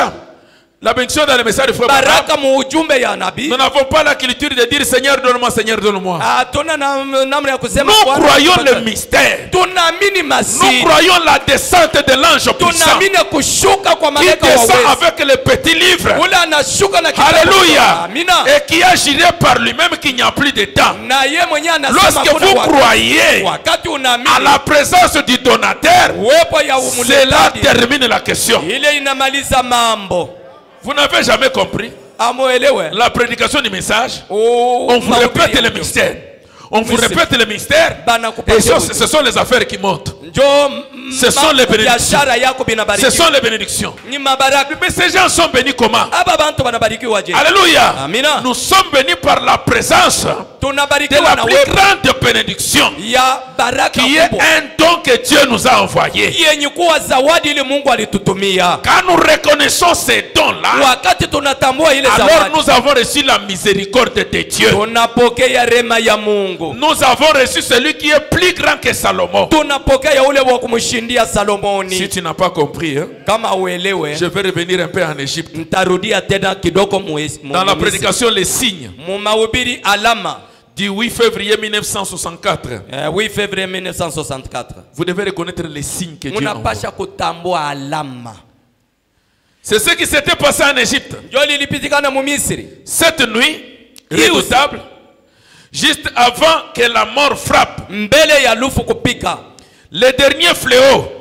la bénédiction dans les messages, frère, baraka mu ujumbe ya nabii, nous n'avons pas la culture de dire Seigneur, donne-moi, Seigneur, donne-moi. hatuna namna ya kusema Nous Bwana, croyons tupate. le mystère. Tunaamini Nous masiri, croyons la descente de l'ange puissant tunaamini kushuka kwa qui malaika wa descend uwezo. avec le petit livre. Ule anashuka na kitabu. Alléluia. Amina. Et qui a juré par lui-même qu'il n'y a plus de temps. Na ye mwenyewe anasema Lorsque kuna vous wakati. croyez Wakati à unaamini la présence du donateur, uwepo ya cela umuletaji, termine la question. ile inamaliza mambo. Vous n'avez jamais compris Amuelewe. la prédication du message. Oh, On vous mahubiri répète ya le Mungu. mystère. On vous Mystère. répète le mystère. Bana Et kupatia ce sont les affaires qui montent. Njoo Ce sont les bénédictions. biashara yako Ce binabarikiwa. sont les bénédictions. Ni mabaraka. Mais ces gens sont bénis comment? Aba bantu banabarikiwa je? Alléluia. Amina. Nous sommes bénis par la présence de Tunabarikiwa la na plus wewe grande bénédiction ya baraka qui est kubwa un don que Dieu nous a envoyé. yenye kuwa zawadi ile Mungu alitutumia. Quand nous reconnaissons ces dons-là, Wakati tunatambua ile alors zawadi, nous avons reçu la miséricorde de Dieu. tunapokea rema ya Mungu. Nous avons reçu celui qui est plus grand que Salomon. Tunapokea ule wa kumshindia Salomoni. Si tu n'as pas compris, hein, Kama uelewe, je vais revenir un peu en Égypte. ntarudia tena kidogo Dans la prédication, les signes mu mahubiri alama du 8 février 1964. 8 février 1964. Vous devez reconnaître les signes que Dieu envoie. Munapasha kutambua alama. C'est ce qui s'était passé en Égypte. Ndio lilipitikana mu Misri. Cette nuit, redoutable, juste avant que la mort frappe, Mbele ya lufu kupika. le dernier fléau,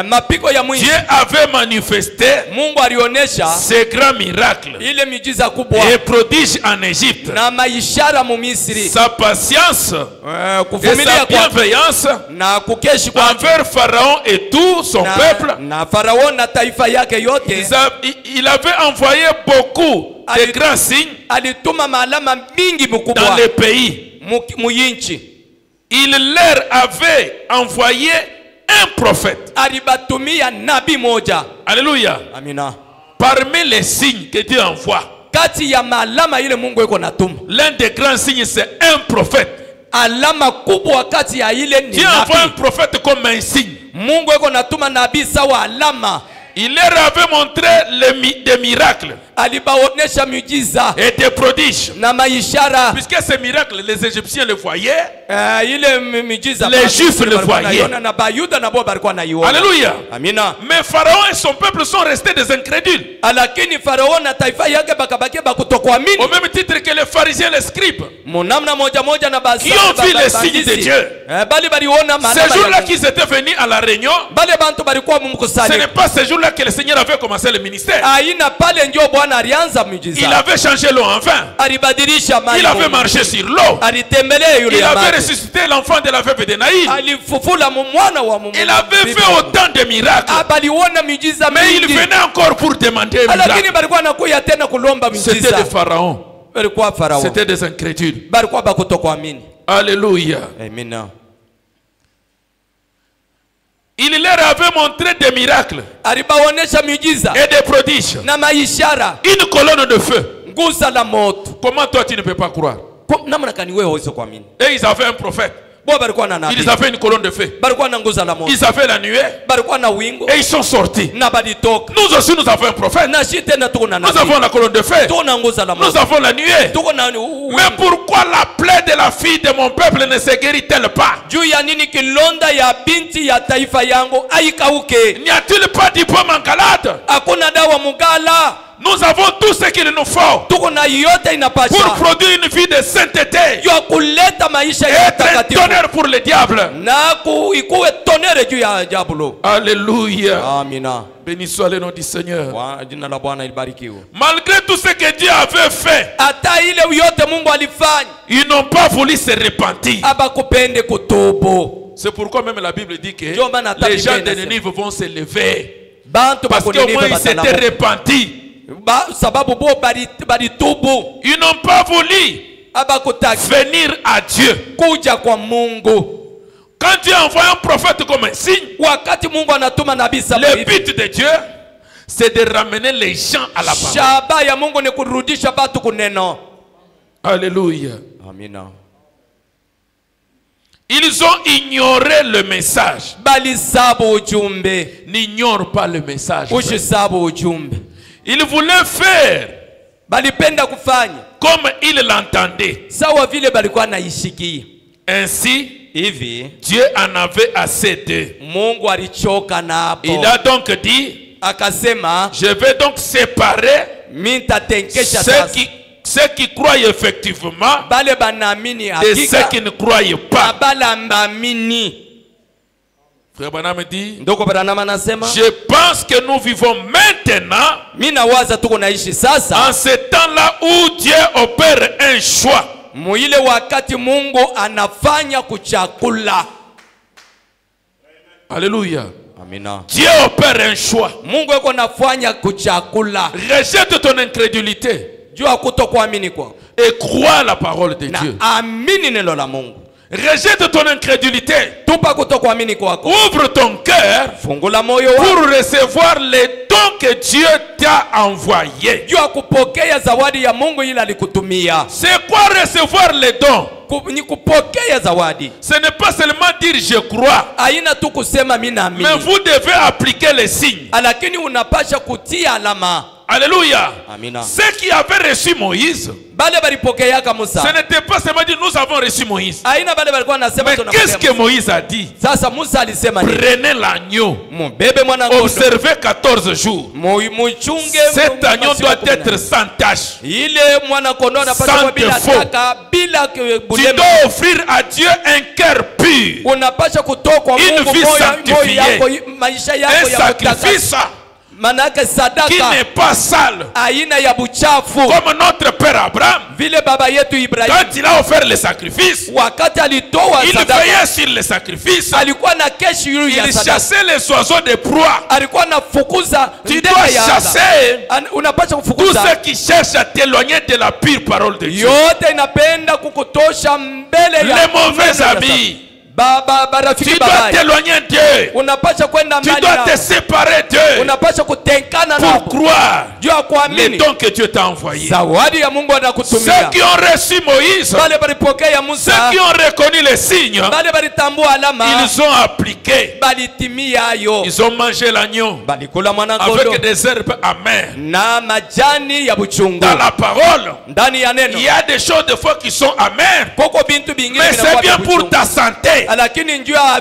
Mapiko ya mwisho. Dieu avait manifesté Mungu alionesha ces grands miracles ile miujiza kubwa et prodiges en Égypte. na maishara mu Misri. Sa patience et Kuvumilia sa kwa bienveillance na kukeshi kwa envers Pharaon et tout son peuple. na Farao na taifa yake yote. Il avait envoyé beaucoup de grands signes Alituma maalama mingi dans mkubwa les pays. muyinchi. Il leur avait envoyé un prophète. Alibatumia nabii moja. Alléluia. Amina. Parmi les signes que Dieu envoie, Kati ya maalama ile Mungu yuko natuma, l'un des grands signes, c'est un prophète. alama kubwa kati ya ile ni Dieu envoie un nabii. prophète comme un signe. Mungu yuko natuma nabii sawa alama. Il leur avait montré des miracles. alibaonesha miujiza et des prodiges. na maishara. Puisque ces miracles, les Égyptiens le voyaient, Ile miujiza les Juifs le voyaient. na Bayuda na bo balikuwa naiona. Alléluia. Amina. Mais Pharaon et son peuple sont restés des incrédules. Lakini Farao na taifa yake bakabaki bakutokuamini. Au même titre que les pharisiens, les scribes, Munamna moja moja na basi. qui ont vu les signes de Dieu. Bali baliona maana. Ces jours-là qu'ils étaient venus à la réunion, Bale bantu balikuwa mumkusanyiko. ce n'est pas ces jours-là que le Seigneur avait commencé le ministère. Aina pale ndio Bwana alianza miujiza. Il avait changé l'eau en vin. Alibadilisha maji. Il avait marché sur l'eau. Alitembelea yule Il avait maji. ressuscité l'enfant de la veuve de Naïl. Alifufula mwana wa mumu. Il avait fait autant de miracles. Baliona miujiza Mais il mingi. venait encore pour demander un Lakini miracle. balikuwa nakuya tena kulomba miujiza. C'était des pharaons. Balikuwa Farao. C'était des incrédules. Balikuwa bakutokuamini. Alléluia. Amina. Il leur avait montré des miracles Alibaonesha miujiza et des prodiges. na maishara. Une colonne de feu. Nguza la moto. Comment toi tu ne peux pas croire? Namna kani wewe huwezi kuamini. Et ils avaient un prophète. Bo balikuwa na nabii. Ils avaient une colonne de feu. Balikuwa na nguza la moto. Ils avaient la nuée. Balikuwa na wingu. Et ils sont sortis. Na balitoka. Nous aussi nous avons un prophète. Na shite na tuko na Nous nabii. avons la colonne de feu. Tuko na nguza la Nous moto. avons la nuée. Tuko na Mais pourquoi la plaie de la fille de mon peuple ne se guérit-elle pas? juu ya nini kilonda ya binti ya taifa yangu haikauke? N'y a-t-il pas d'hypome en Galate? Hakuna dawa mugala. Nous avons tout ce qu'il nous faut Tuko na yote pour inapasha. produire une vie de sainteté Yo kuleta maisha et ya être un takatifu. tonnerre pour le diable. Na ikuwe tonere juu ya jabulo. Alléluia. Amina. Béni soit le nom du Seigneur. Jina la Bwana libarikiwe. Malgré tout ce que Dieu avait fait, Hata ile yote Mungu alifanya, ils n'ont pas voulu se repentir. abakupende kutubu. C'est pourquoi même la Bible dit que Ndio maana hata les gens Biblia de inasema. Ninive vont se lever. Bantu Parce qu'au bakuninive moins ils s'étaient batalamu. repentis. Sababu bo balitubu. Ils n'ont pas voulu Abakutaki venir à Dieu. kuja kwa Mungu. Quand Dieu envoie un prophète comme un signe, Wakati Mungu anatuma nabii le sababu, but de Dieu, c'est de ramener les gens à la parole. shaba ya Mungu ni kurudisha batu kuneno. Alléluia. Amina. Ils ont ignoré le message. Balisabu ujumbe. N'ignore pas le message. Ushisabu ujumbe. Ils voulaient faire Balipenda kufanya comme ils l'entendaient. sawa vile balikuwa naishikia. Ainsi, Hivi Dieu en avait assez d'eux. Mungu alichoka napo. Il a donc dit, Akasema je vais donc séparer mitatenkesha sasa ceux qui croient effectivement bale banaamini de ceux hakika qui ne croient pas. bala mbamini. Frère Branham dit, Ndoko Branham anasema je pense que nous vivons maintenant mimi nawaza tuko naishi en sasa ce temps-là où Dieu opère un choix. muile wakati Mungu anafanya kuchakula. Alléluia. Amina. Dieu opère un choix. Mungu yuko nafanya kuchakula. Rejette ton incrédulité Jua kutokuamini kwako et crois la parole de na Dieu. amini neno la Mungu. Rejette ton incrédulité. Tupa kutokuamini kwako. Ouvre ton cœur Fungula moyo wako. pour recevoir les dons que Dieu t'a envoyés. Jua kupokea zawadi ya Mungu ila alikutumia. C'est quoi recevoir les dons? Ni kupokea zawadi. Ce n'est pas seulement dire je crois, Haina tu kusema mimi naamini. mais vous devez appliquer les signes. Lakini unapasha kutia alama. Alléluia. Amina. Ceux qui avaient reçu Moïse, Bale balipokeaka ce Musa. n'était pas seulement dire nous avons reçu Moïse. Haina bale balikuwa nasema Mais qu'est-ce que Moïse a dit? sasa Musa alisema nini? Prenez l'agneau, Mbebe mwana ngondo. observez 14 jours. Muchunge Cet agneau doit être sans tache. ile mwana kondoo anapaswa Sans kuwa bila défaut. taka, bila Tu bulema. dois offrir à Dieu un cœur pur, Unapasha kutoa kwa Une Mungu vie moyo sanctifiée. yako, maisha un yako ya kutakasa. sacrifice Manake qui sadaka n'est pas sale. aina ya buchafu. Comme notre père Abraham, Vile baba yetu Ibrahim quand il a offert le sacrifice, wakati alitoa il sadaka veillait sur le sacrifice. alikuwa na keshi yule ya Il sadaka. chassait les oiseaux de proie. Alikuwa anafukuza Tu ndege dois ya anga. chasser Unapaswa tous kufukuza ceux qui cherchent à t'éloigner de la pure parole de Dieu. yote inapenda kukutosha mbele ya Les mauvais mbele ya habits, Tu dois t'éloigner d'eux. Tu dois te séparer d'eux pour croire les dons que Dieu t'a envoyés. Ceux qui ont reçu Moïse, ceux qui ont reconnu les signes, ils ont appliqué. Ils ont mangé l'agneau avec des herbes amères. Dans la parole, il y a des choses des fois qui sont amères, mais c'est bien pour ta santé.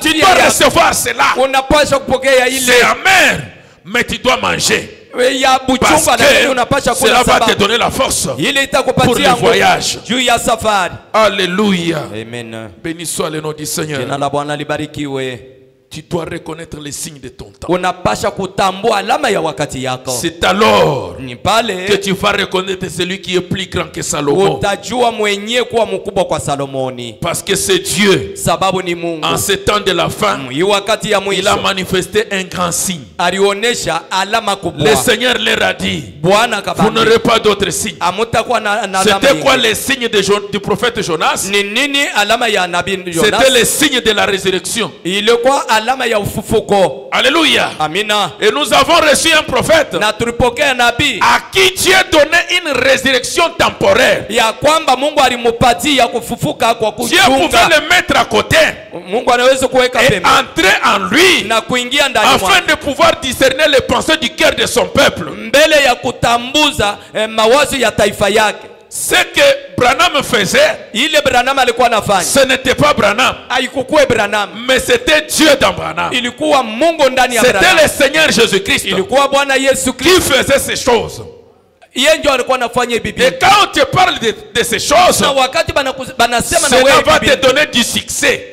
Tu dois recevoir cela. C'est amer, mais tu dois manger. Parce que cela va te donner la force pour le voyage. Alléluia. Amen. Béni soit le nom du Seigneur. Tu dois reconnaître les signes de ton temps. C'est alors que tu vas reconnaître celui qui est plus grand que Salomon. Parce que c'est Dieu. En ce temps de la fin, il a manifesté un grand signe. Le Seigneur leur a dit, vous n'aurez pas d'autres signes. C'était quoi les signes du prophète Jonas? C'était les signes de la résurrection. Alléluia. Amina. Et nous avons reçu un prophète à qui Dieu donnait une résurrection temporaire. Dieu pouvait le mettre à côté et entrer en lui afin de pouvoir discerner les pensées du cœur de son peuple. Ce que Branham faisait, ce n'était pas Branham, mais c'était Dieu dans Branham. C'était le Seigneur Jésus-Christ qui faisait ces choses. Et quand on te parle de ces choses, cela va te donner du succès.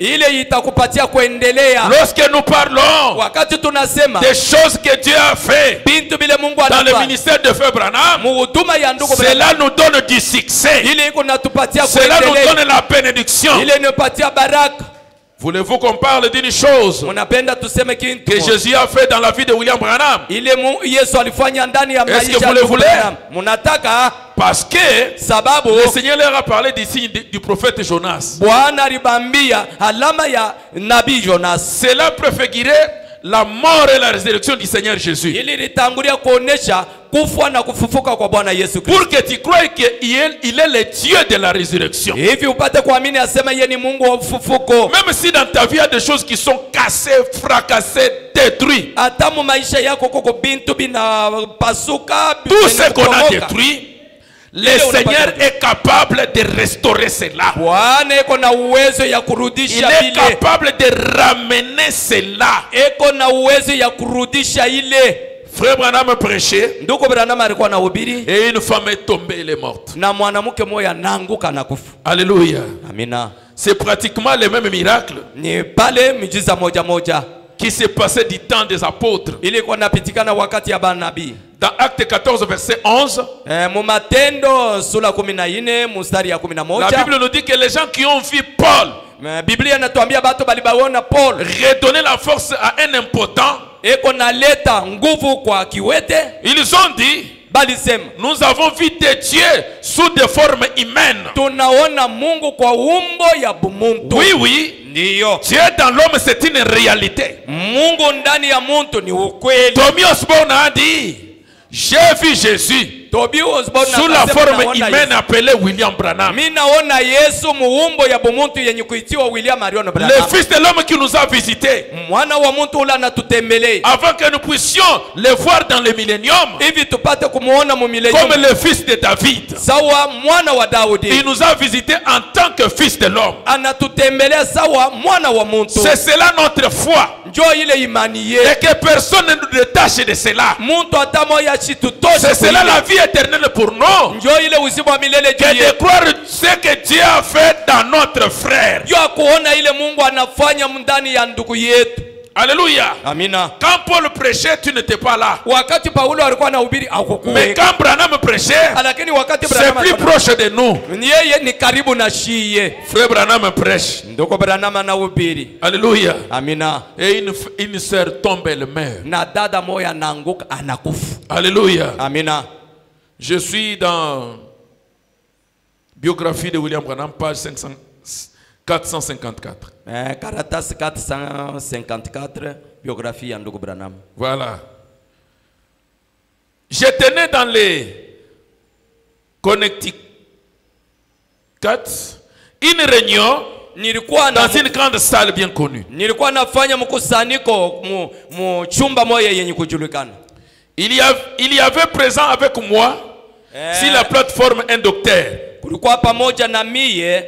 Lorsque nous parlons des choses que Dieu a fait dans le ministère de Frère Branham, cela nous donne du succès. Cela nous donne la bénédiction. Voulez-vous qu'on parle d'une chose que Jésus a fait dans la vie de William Branham? Est-ce que vous le voulez? Parce que le Seigneur leur a parlé des signes du prophète Jonas. Cela préfigurait la mort et la résurrection du Seigneur Jésus. Pour que tu croies qu'il est le Dieu de la résurrection. Même si dans ta vie il y a des choses qui sont cassées, fracassées, détruites, tout ce qu'on a détruit, le Seigneur est capable de restaurer cela. Il est capable de ramener cela. Frère Branham prêchait et une femme est tombée, elle est morte. Alléluia. C'est pratiquement le même miracle qui s'est passé du temps des apôtres. Dans Acte 14 verset 11, la Bible nous dit que les gens qui ont vu Paul redonner la force à un impotent, ils ont dit, nous avons vu des dieux sous des formes humaines. Oui, oui. Dieu dans l'homme, c'est une réalité. Tommy Osborne a dit, j'ai vu Jésus sous la forme humaine appelée William Branham. Le Fils de l'homme qui nous a visités, avant que nous puissions le voir dans le millénium, comme le fils de David. Il nous a visités en tant que fils de l'homme. C'est cela notre foi. Et que personne ne nous détache de cela. C'est cela la vie éternelle pour nous. Que de croire ce que Dieu a fait dans notre frère. Alléluia. Amina. Quand Paul prêchait, tu n'étais pas là. Mais quand Branham prêchait, c'est plus proche de nous. Frère Branham prêche. Alléluia. Amina. Et une sœur tombe, elle meurt. Alléluia. Amina. Je suis dans biographie de William Branham, page 454. Karatasi 454, biographie ya ndugu Branham. Voilà. J'étais né dans les Connecticut, une réunion dans une grande salle bien connue. Nilikuwa nafanya mkusanyiko mu chumba moja yenye kujulikana. Il y avait présent avec moi sur la plateforme un docteur, kulikuwa pamoja na mie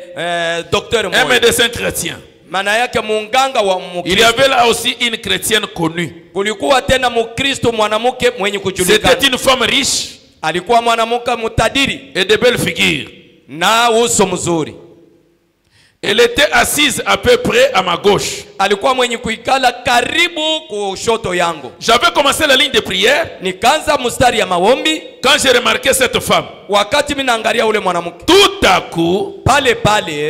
docteur un médecin chrétien. Maana yake munganga wa Mukristo. Il y avait là aussi une chrétienne connue. Kulikuwa tena Mukristo mwanamke mwenye kujulikana. C'était une femme riche. Alikuwa mwanamke mtajiri et de belles figures. Na uso mzuri. Elle était assise à peu près à ma gauche. Alikuwa mwenye kuikala karibu kushoto yangu. J'avais commencé la ligne de prière. Nikaanza mstari ya maombi. Quand j'ai remarqué cette femme, wakati mimi naangalia ule mwanamke, tout à coup, pale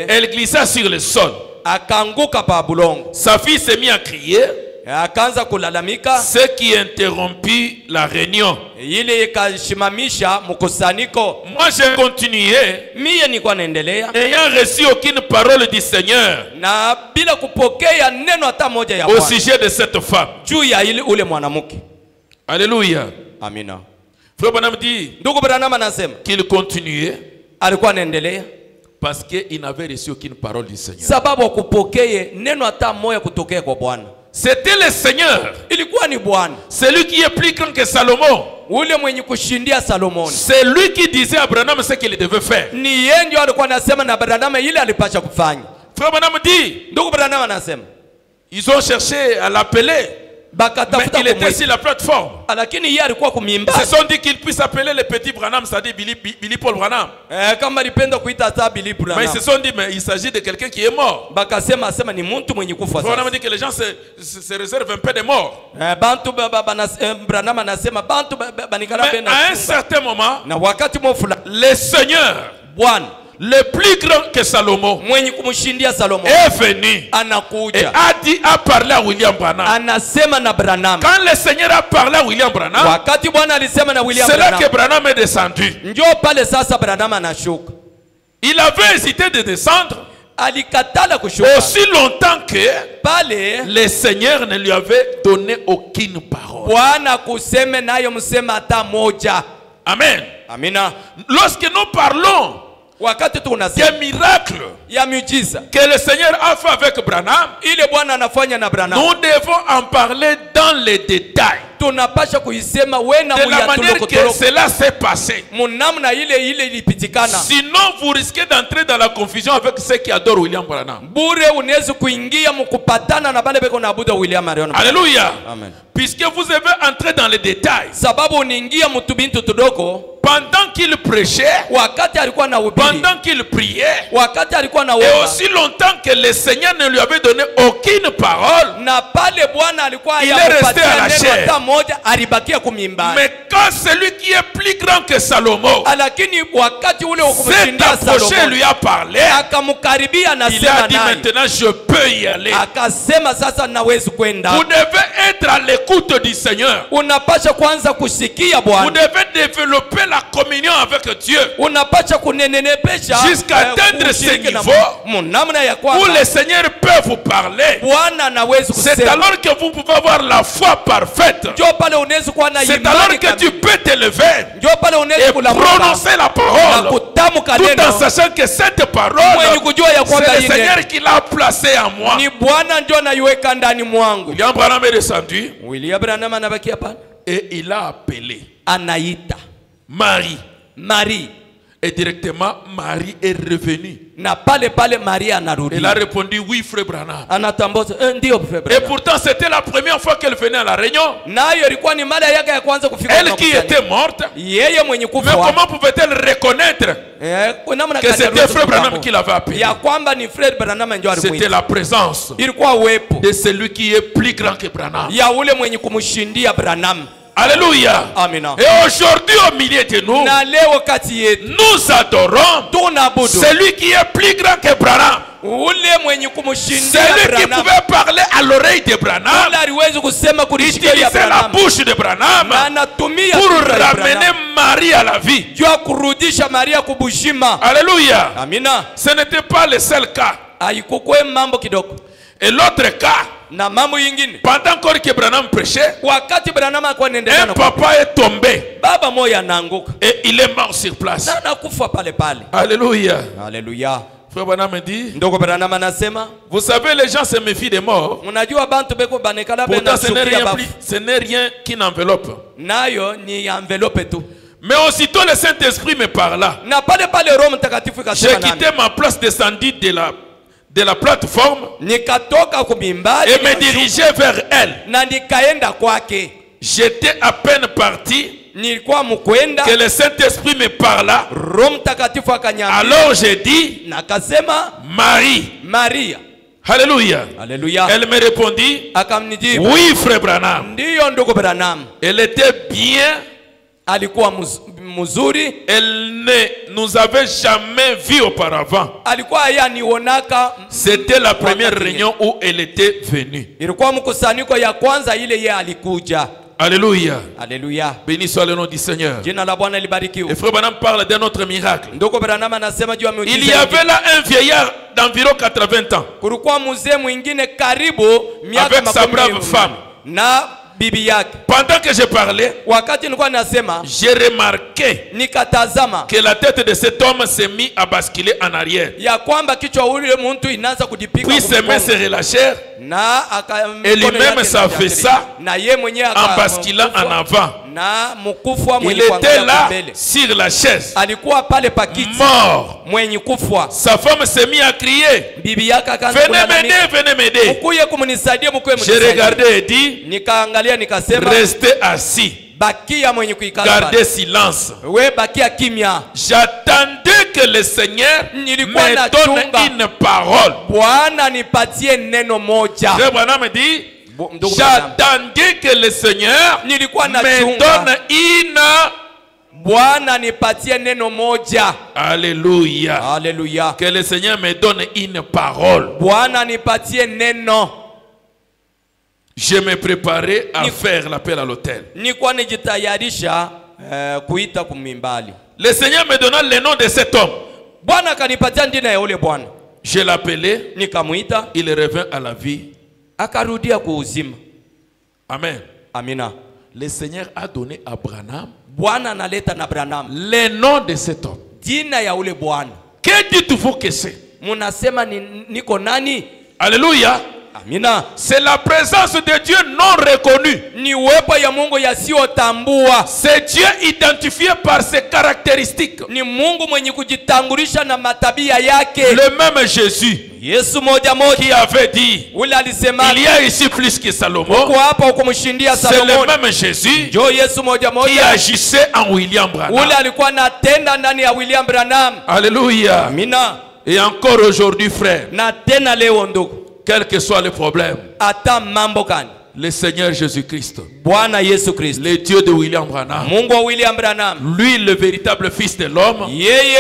elle glissa sur le sol. Akaanguka pa bulongo. Sa fille s'est mise à crier. Akaanza kulalamika. Ce qui interrompit la réunion. Ile ikashimamisha mkusanyiko. Moi j'ai continué. Mie nilikuwa naendelea. Ayant reçu aucune parole du Seigneur. Na bila kupokea neno hata moja ya Bwana. Au sujet de cette femme. Juu ya ile ule mwanamke. Alléluia. Amina. Frère Branham dit. Ndugu Branham anasema qu'il continuait. Alikuwa anaendelea. Parce qu'il n'avait reçu aucune parole du Seigneur. Sababu kupokea neno hata moja kutokea kwa Bwana. C'était le Seigneur. Ilikuwa ni Bwana. Celui qui est plus grand que Salomon. Ule mwenye kushindia Salomon. C'est lui qui disait à Abraham ce qu'il devait faire. Ni yeye ndio alikuwa anasema na Abraham ile alipaswa kufanya. Frère Branham dit, ndugu Branham anasema, ils ont cherché à l'appeler. Mais il était sur la plateforme. Lakini yeye alikuwa kumimba. Ils se sont dit qu'il puisse appeler le petit Branham, c'est-à-dire Billy Paul Branham. Kama alipenda kuita hata Billy Branham. Mais ils se sont dit, mais il s'agit de quelqu'un qui est mort. Bakasema sema ni mtu mwenye kufa sasa. Branham dit que les gens se réservent un peu de mort. Bantu Branham anasema bantu banikala mais à un certain moment, na wakati mfula, le Seigneur, Bwana, le plus grand que Salomon, mwenye kumshindia Salomon, est venu anakuja et a parlé à William Branham. Anasema na Branham. Quand le Seigneur a parlé à William Branham, wakati Bwana alisema na William c'est là Branham, que Branham est descendu. Njoo pale sasa Branham anashuka. Il avait hésité de descendre. Alikatala kushuka. Aussi longtemps que pale le Seigneur ne lui avait donné aucune parole. Bwana kuseme nayo msema hata moja. Amen. Amina. Lorsque nous parlons wakati tunasema des miracles ya miujiza que le Seigneur a fait avec Branham, ile Bwana anafanya na Branham, nous devons en parler dans les détails. Tunapasha kuisema wena de la manière que cela s'est passé. Munamna ile ilipitikana. Sinon vous risquez d'entrer dans la confusion avec ceux qui adorent William Branham. Bure unaweza kuingia mkupatana na bale beko naabudu William Branham. Alléluia. Amen. Puisque vous avez entré dans les détails. Sababu unaingia mtubintu tudoko. Pendant qu'il prêchait, wakati alikuwa na ubiri, pendant qu'il priait, wakati alikuwa na et aussi longtemps que le Seigneur ne lui avait donné aucune parole, na pale Bwana alikuwa il est resté à la chair. Mais quand celui qui est plus grand que Salomon s'est approché, lui a parlé, il a dit maintenant je peux y aller. Vous devez être à l'écoute du Seigneur. Vous devez développer la communion avec Dieu jusqu'à atteindre ce niveau où le Seigneur peut vous parler. C'est alors que vous pouvez avoir la foi parfaite. C'est alors que tu peux t'élever et prononcer la parole tout en sachant que cette parole, c'est le Seigneur qui l'a placée en moi. William Branham est descendu et il a appelé Marie. Et directement, Marie est revenue. Elle a répondu oui, frère Branham. Et pourtant, c'était la première fois qu'elle venait à la réunion. Elle qui était morte. Mais comment pouvait-elle reconnaître que c'était frère Branham qui l'avait appelé? C'était la présence de celui qui est plus grand que Branham. Alléluia. Amina. Et aujourd'hui au milieu de nous, nous adorons celui qui est plus grand que Branham. Celui qui pouvait parler à l'oreille de Branham, utiliser la bouche de Branham pour ramener Marie à la vie. Alléluia. Amina. Ce n'était pas le seul cas. haikukwe mambo kidogo. Et l'autre cas, Na mambo yingine, pendant encore que Branham prêchait, wakati Branham alikuwa anaendelea un na papa est tombé baba moja anaanguka et il est mort sur place. na anakufa pale pale. Alléluia. Haleluya. Frère Branham me dit, Ndugu Branham anasema, vous savez, les gens se méfient des morts. unajua bantu beko banekala bena Pourtant, ce n'est shukia rien, bafu. plus, ce n'est rien qu'une enveloppe. Nayo ni envelope tu. Mais aussitôt le Saint-Esprit me parla. Na pale pale Roho Mtakatifu J'ai ikasema quitté nami. ma place descendue de la plateforme Nikatoka kumimbali et me dirigeais vers elle. na nikaenda kwake. J'étais à peine parti Nilikuwa mkwenda, que le Saint-Esprit me parla. Roho Mtakatifu akanyambia. Alors j'ai dit, Na akasema, Marie. Maria. Alléluia. Haleluya. Elle me répondit, Akamnijibu, oui, frère Branham. ndiyo ndugu Branham. Elle était bien. Alikuwa mzuri. Elle ne nous avait jamais vus auparavant. Alikuwa yanionaka. C'était la première réunion où elle était venue. Ilikuwa mkusanyiko ya kwanza ile ye alikuja. Alléluia. Haleluya. Béni soit le nom du Seigneur. Jina la Bwana libarikiwe. Et frère Branham parle d'un autre miracle. Ndugu Branham anasema juu ya miujiza. Il y avait là un vieillard d'environ 80 ans. Kulikuwa mzee mwingine karibu miaka Avec sa brave femme. Na bibi yake. Pendant que je parlais, Wakati nilikuwa nasema, j'ai remarqué nikatazama que la tête de cet homme s'est mise à basculer en arrière. ya kwamba kichwa ule mtu inaanza kujipika Puis ses mains se relâchèrent na et lui-même s'affaissa na ye mwenyewe en basculant en avant. na mkufwa Il mwenye était kuangalia là mbele. sur la chaise, Alikuwa pale pakiti mort. mwenye kufwa. Sa femme s'est mise à crier, Bibi yake akaanza venez m'aider, venez m'aider. mkuye kumnisaidia, mkuye J'ai mnisaidia. regardé et dit, Nikaangalia nikasema, restez assis, bakia mwenye kuikala gardez pale. silence. We bakia kimya. J'attendais que le Seigneur Nilikuwa me nachunga. donne une parole. Bwana nipatie neno moja. Frère Branham me dit, Ndugu Branham, j'attendais que le Seigneur nilikuwa me nachunga. donne une. Bwana nipatie neno moja. Alléluia. Haleluya. Que le Seigneur me donne une parole. Bwana nipatie neno. Je me préparais à faire l'appel à l'autel. Nilikuwa nijitayarisha kuita kumimbali. Le Seigneur me donna le nom de cet homme. Bwana akanipatia jina ya ule bwana. Je l'appelais, Nikamuita, il revint à la vie. akarudia kuuzima. Amen. Amina. Le Seigneur a donné à Branham Bwana analeta na Branham le nom de cet homme. jina ya ule bwana. Que dites-vous que c'est? Munasema niko nani? Alléluia. Amina. C'est la présence de Dieu non reconnue. Ni uwepo ya Mungu yasiyotambua. C'est Dieu identifié par ses caractéristiques. Ni Mungu mwenye kujitangulisha na matabia yake. Le même Jésus Yesu moja moja qui avait dit, ule alisema, il y a ici plus que Salomon. kwa hapa ukumshindia C'est le Salomoni. même Jésus Jo Yesu moja qui moja agissait en William ule Branham. alikuwa anatenda ndani ya William Branham. Alléluia. Amina. Et encore aujourd'hui, frère, Na tena leo ndugu, quel que soit le problème, hata mambo gani, le Seigneur Jésus-Christ, Bwana Yesu Kristo, le Dieu de William Branham, Mungu wa William Branham, lui le véritable fils de l'homme, yeye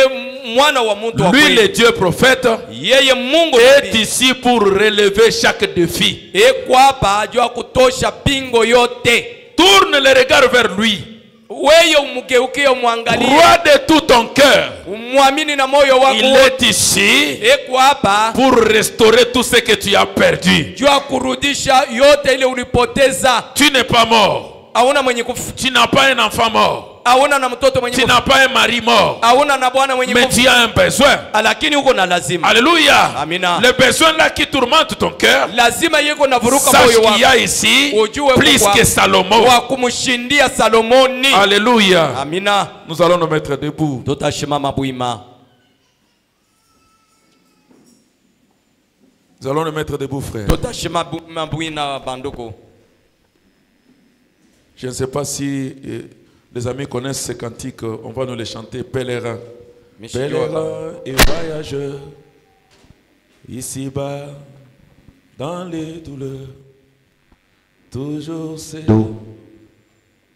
mwana wa mtu wa lui kweli, le Dieu prophète, yeye Mungu est ici pour relever chaque défi. eko hapa ajua kutosha pingo yote. Tourne le regard vers lui. Wewe umgeukie, umwangalie, Crois de tout ton cœur. umwamini na moyo Il wako. est ici Eko hapa pour restaurer tout ce que tu as perdu. jua kurudisha yote ile ulipoteza. Tu n'es pas mort. Hauna mwenye kufa, Tu n'as pas un enfant mort. hauna na mtoto mwenye Tu kufa, n'as pas un mari mort. hauna na bwana mwenye Mais kufa, tu as un besoin. lakini uko na lazima. Alléluia. Amina. Le besoin là qui tourmente ton cœur. Lazima yeko na vuruka Sache moyo qu'il y wako a ici ujue plus kwa- que Salomon. wa kumshindia Salomoni. Alléluia. Amina. Nous allons nous mettre debout. Tutashimama bwima. Nous allons nous mettre debout, frère. Tutashimama bwina banduku. Je ne sais pas si les amis connaissent ces cantiques. On va nous les chanter. Pèlerin. Pèlerin et voyageur, ici-bas, dans les douleurs, toujours ces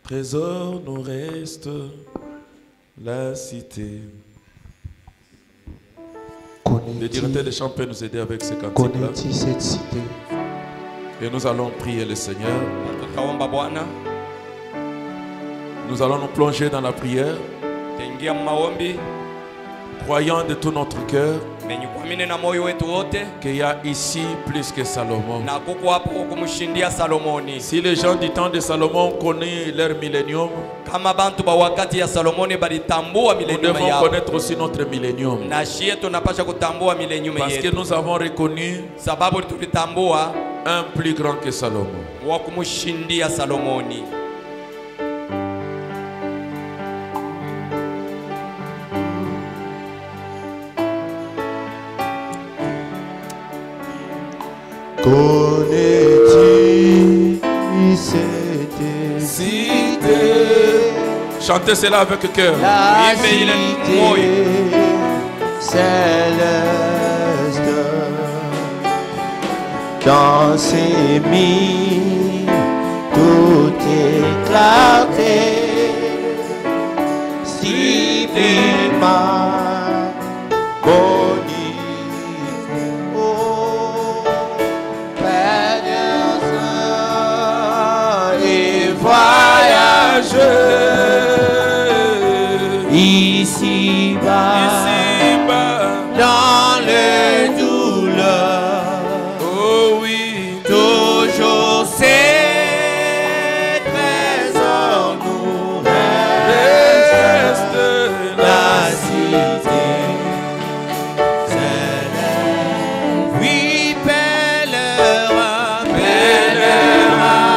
trésors nous restent, la cité. Le directeur des chants peut nous aider avec ces cantiques-là. Connais-tu cette cité? Et nous allons prier le Seigneur. Tutaomba Bwana. Nous allons nous plonger dans la prière, Taingia maombi. croyant de tout notre cœur kuamini na moyo wetu wote qu'il y a ici plus que Salomon. na kuko hapo kumshindia Salomoni. Si les gens du temps de Salomon connaissent leur millénium, Kama bantu ba wakati ya Salomoni balitambua nous milenium devons yao, connaître aussi notre millénium. na shie tunapasha kutambua milenium Parce que yetu, nous avons reconnu sababu tulitambua un plus grand que Salomon. wa kumshindia Salomoni. Connais-tu cette cité? Chantez cela avec cœur. La Oui, mais il est cité moyen. céleste, dans ses mille toute éclatée, si pleinement bonnie. Oh, Père saint et voyageur, ici-bas, dans les douleurs, Oh oui, toujours ces trésors nous restent. La cité céleste, oui, pèlerin, pèlerin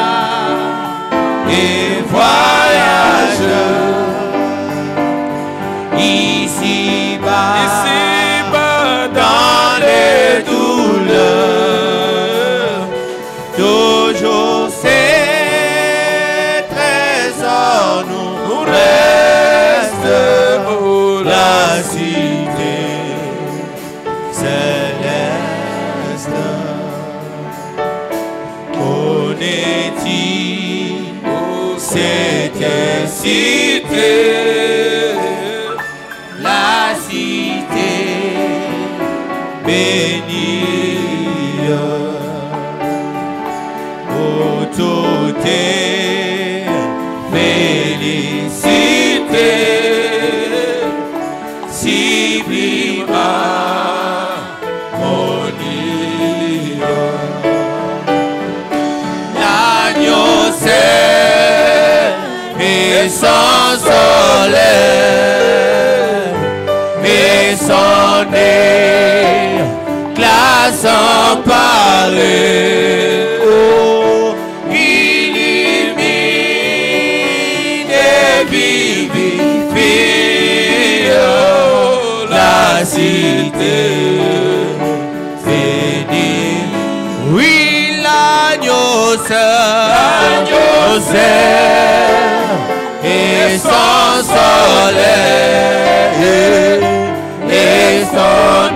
et voyageur, ici-bas, dans les douleurs, toujours ces trésors nous restent. Oh, la cité céleste, connais-tu cette cité? La cité bénie, oh, toute félicité, sublime harmonie. L'agneau seul et sans soleil, et son classe en parler, oh, illumine et vivifie, oh, la cité bénie. Oui, l'agneau seul et sans soleil, et son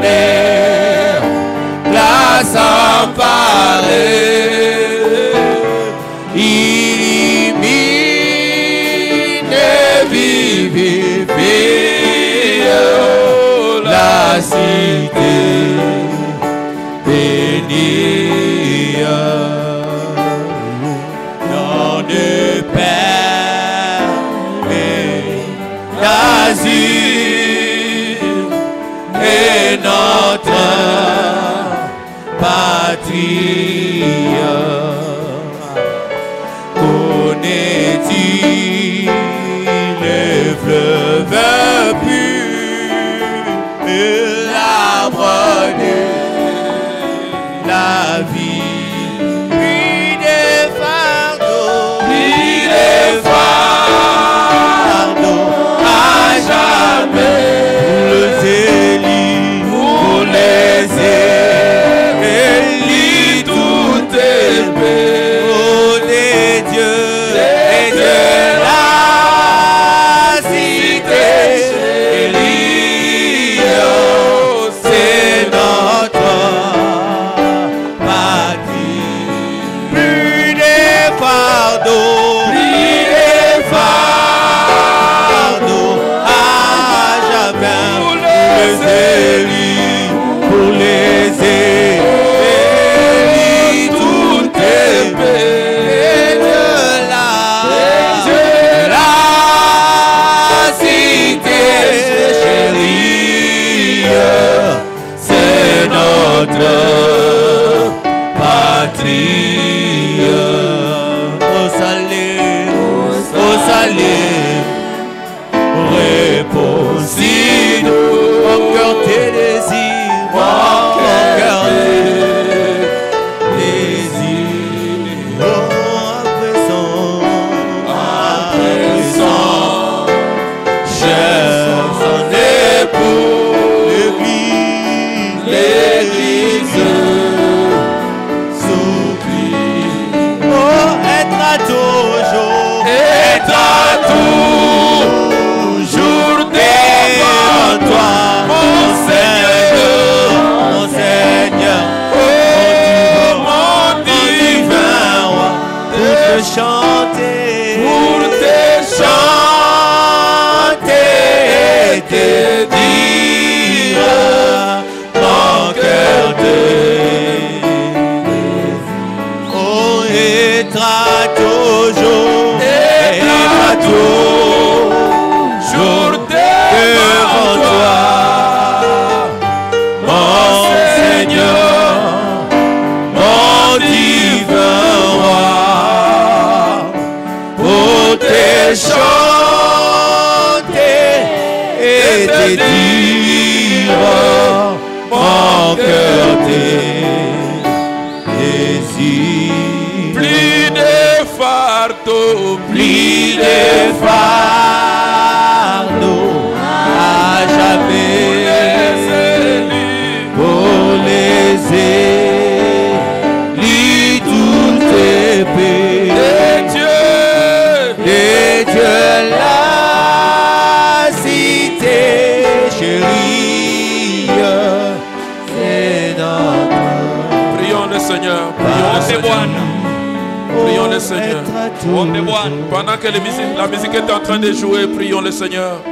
place en parler, illumine et vivifie, oh, la cité bénie. Nom de Père et d'asile et notre patrie. Connais-tu les fleuves purs et l'arbre de la vie, puis des fardeaux, à jamais, pour les élis, tous patrie. Au salut, réponds-y, mon cœur tes désirs, mon cœur tes désirs. Oh, à présent, cherche son époux, l'église, supplie. Oh, être à toujours, devant toi, mon Seigneur, oh mon divin roi, pour te chanter, et te dire, mon cœur te désire. Oh, être toujours, devant toi, mon Seigneur, mon divin roi, pour te chanter et te dire, mon cœur te désire. Plus de fardeau, Plis des fardeaux à jamais pour les élus, tous tes péchés. Et Dieu la cité chérie, c'est notre. prions le Seigneur, prions le Seigneur. Prions le Seigneur. Pendant que la musique est en train de jouer, prions le Seigneur.